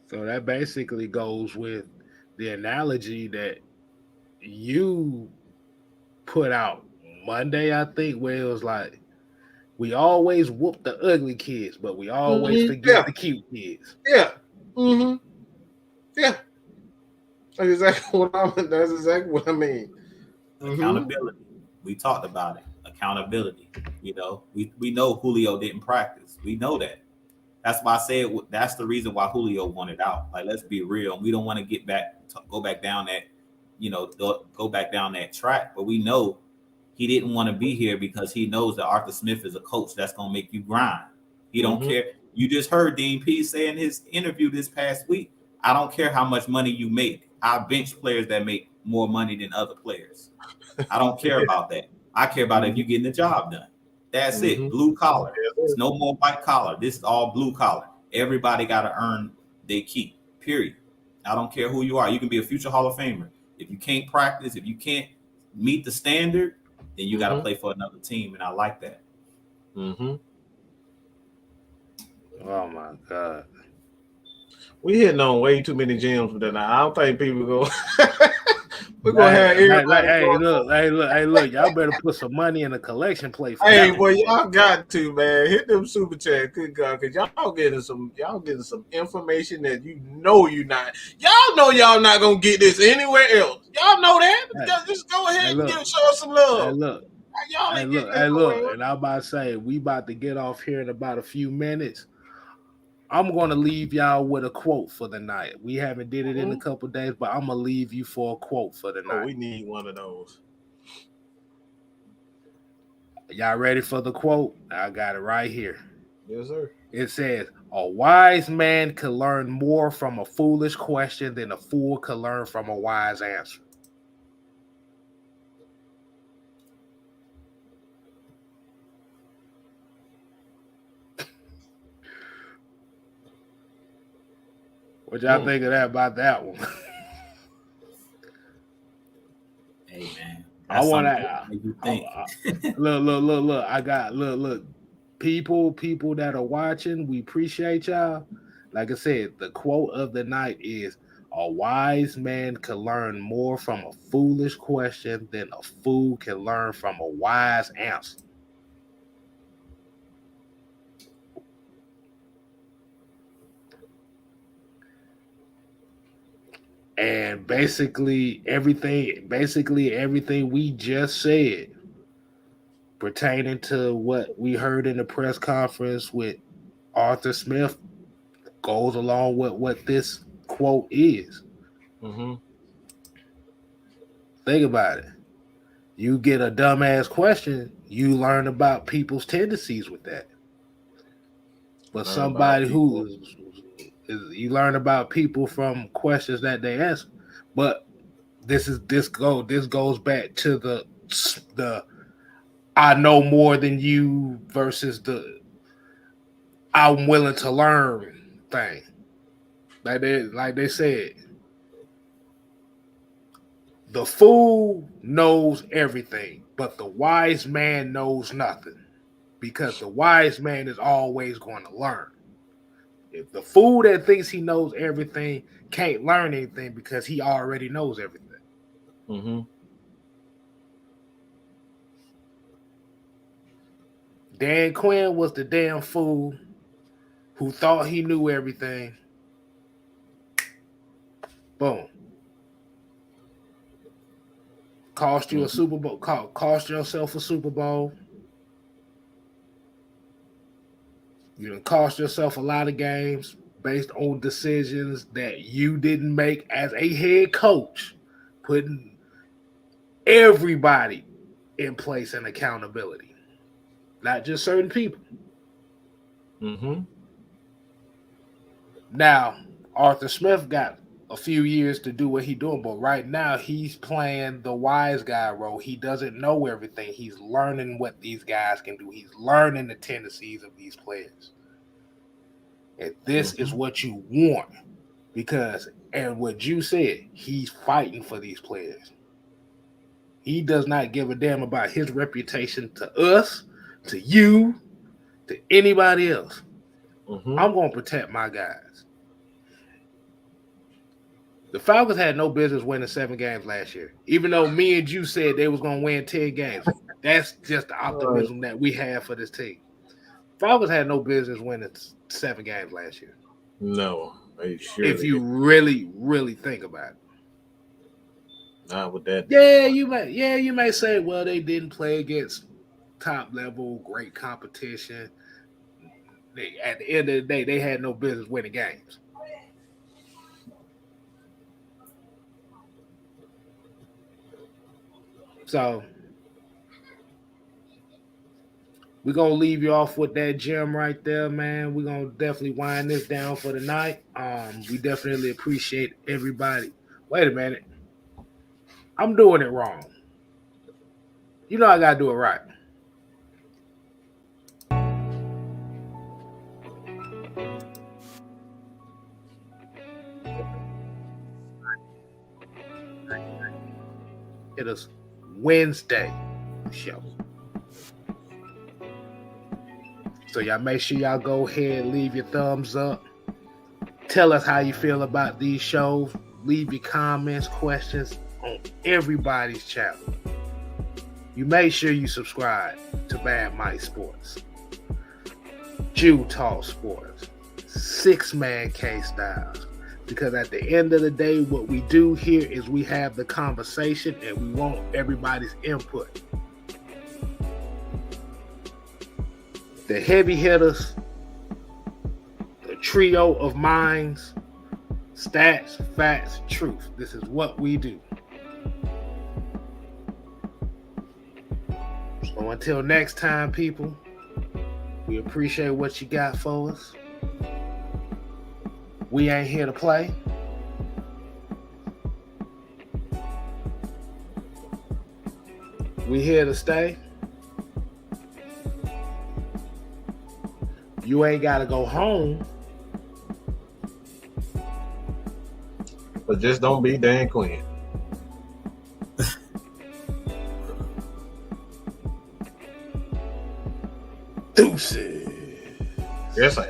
So that basically goes with the analogy that you put out Monday, I think, where it was like, we always whoop the ugly kids, but we always forget the cute kids. Yeah. Mm-hmm. Yeah. That's exactly what I mean. Accountability. We talked about it. Accountability. You know, we know Julio didn't practice. We know that. That's why I said that's the reason why Julio wanted out. Like, let's be real. We don't want to go back down that, go back down that track. But we know he didn't want to be here because he knows that Arthur Smith is a coach that's going to make you grind. He don't care. You just heard Dean P say in his interview this past week, I don't care how much money you make. I bench players that make more money than other players. I don't care about that. I care about if you're getting the job done. That's it. Blue collar. It's no more white collar. This is all blue collar. Everybody got to earn their keep, period. I don't care who you are. You can be a future Hall of Famer. If you can't practice, if you can't meet the standard, then you got to play for another team, and I like that. Oh, my God. We hitting on way too many gems for that. I don't think people go. We're gonna have everybody. Hey, look! Y'all better put some money in a collection plate. Hey, boy, y'all got to, man. Hit them super chat, good God, because y'all getting some information that you're not. Y'all know y'all not gonna get this anywhere else. Y'all know that. Just go ahead and show us some love. Hey, look! And I'm about to say, we about to get off here in about a few minutes. I'm going to leave y'all with a quote for the night. We haven't did it in a couple of days, but I'm going to leave you for a quote for the night. We need one of those. Y'all ready for the quote? I got it right here. Yes, sir. It says, a wise man can learn more from a foolish question than a fool can learn from a wise answer. What y'all think of that about that one? Hey, man. I want to look. I got look. People that are watching, we appreciate y'all. Like I said, the quote of the night is, a wise man can learn more from a foolish question than a fool can learn from a wise answer. And basically everything we just said pertaining to what we heard in the press conference with Arthur Smith goes along with what this quote is. Think about it. You get a dumbass question, you learn about people's tendencies with that. But somebody you learn about people from questions that they ask. But this goes back to the I know more than you versus the I'm willing to learn thing. Like they said, the fool knows everything, but the wise man knows nothing, because the wise man is always going to learn. If the fool that thinks he knows everything can't learn anything because he already knows everything. Dan Quinn was the damn fool who thought he knew everything. Boom. Cost you a Super Bowl. Cost yourself a Super Bowl. You done cost yourself a lot of games based on decisions that you didn't make as a head coach, putting everybody in place and accountability, not just certain people. Now, Arthur Smith got a few years to do what he's doing, but right now he's playing the wise guy role. He doesn't know everything. He's learning what these guys can do. He's learning the tendencies of these players. And this is what you want, because, and what you said, he's fighting for these players. He does not give a damn about his reputation to us, to you, to anybody else. I'm going to protect my guys. The Falcons had no business winning 7 games last year, even though me and you said they was going to win 10 games. That's just the optimism that we have for this team. Falcons had no business winning 7 games last year. No, if you really, really think about it. Not with that. Yeah, you may say, well, they didn't play against top level, great competition. At the end of the day, they had no business winning games. So we're going to leave you off with that gem right there, man. We're going to definitely wind this down for the night. We definitely appreciate everybody. Wait a minute. I'm doing it wrong. You know I got to do it right. It is Wednesday show. So y'all make sure y'all go ahead and leave your thumbs up. Tell us how you feel about these shows. Leave your comments, questions on everybody's channel. You make sure you subscribe to Bad Mike Sports, Jew Talk Sports, 6-Man K-Styles. Because at the end of the day, what we do here is we have the conversation and we want everybody's input. The heavy hitters, the trio of minds, stats, facts, truth. This is what we do. So until next time, people, we appreciate what you got for us. We ain't here to play. We here to stay. You ain't got to go home. But just don't be Dan Quinn. Deuces. Yes, I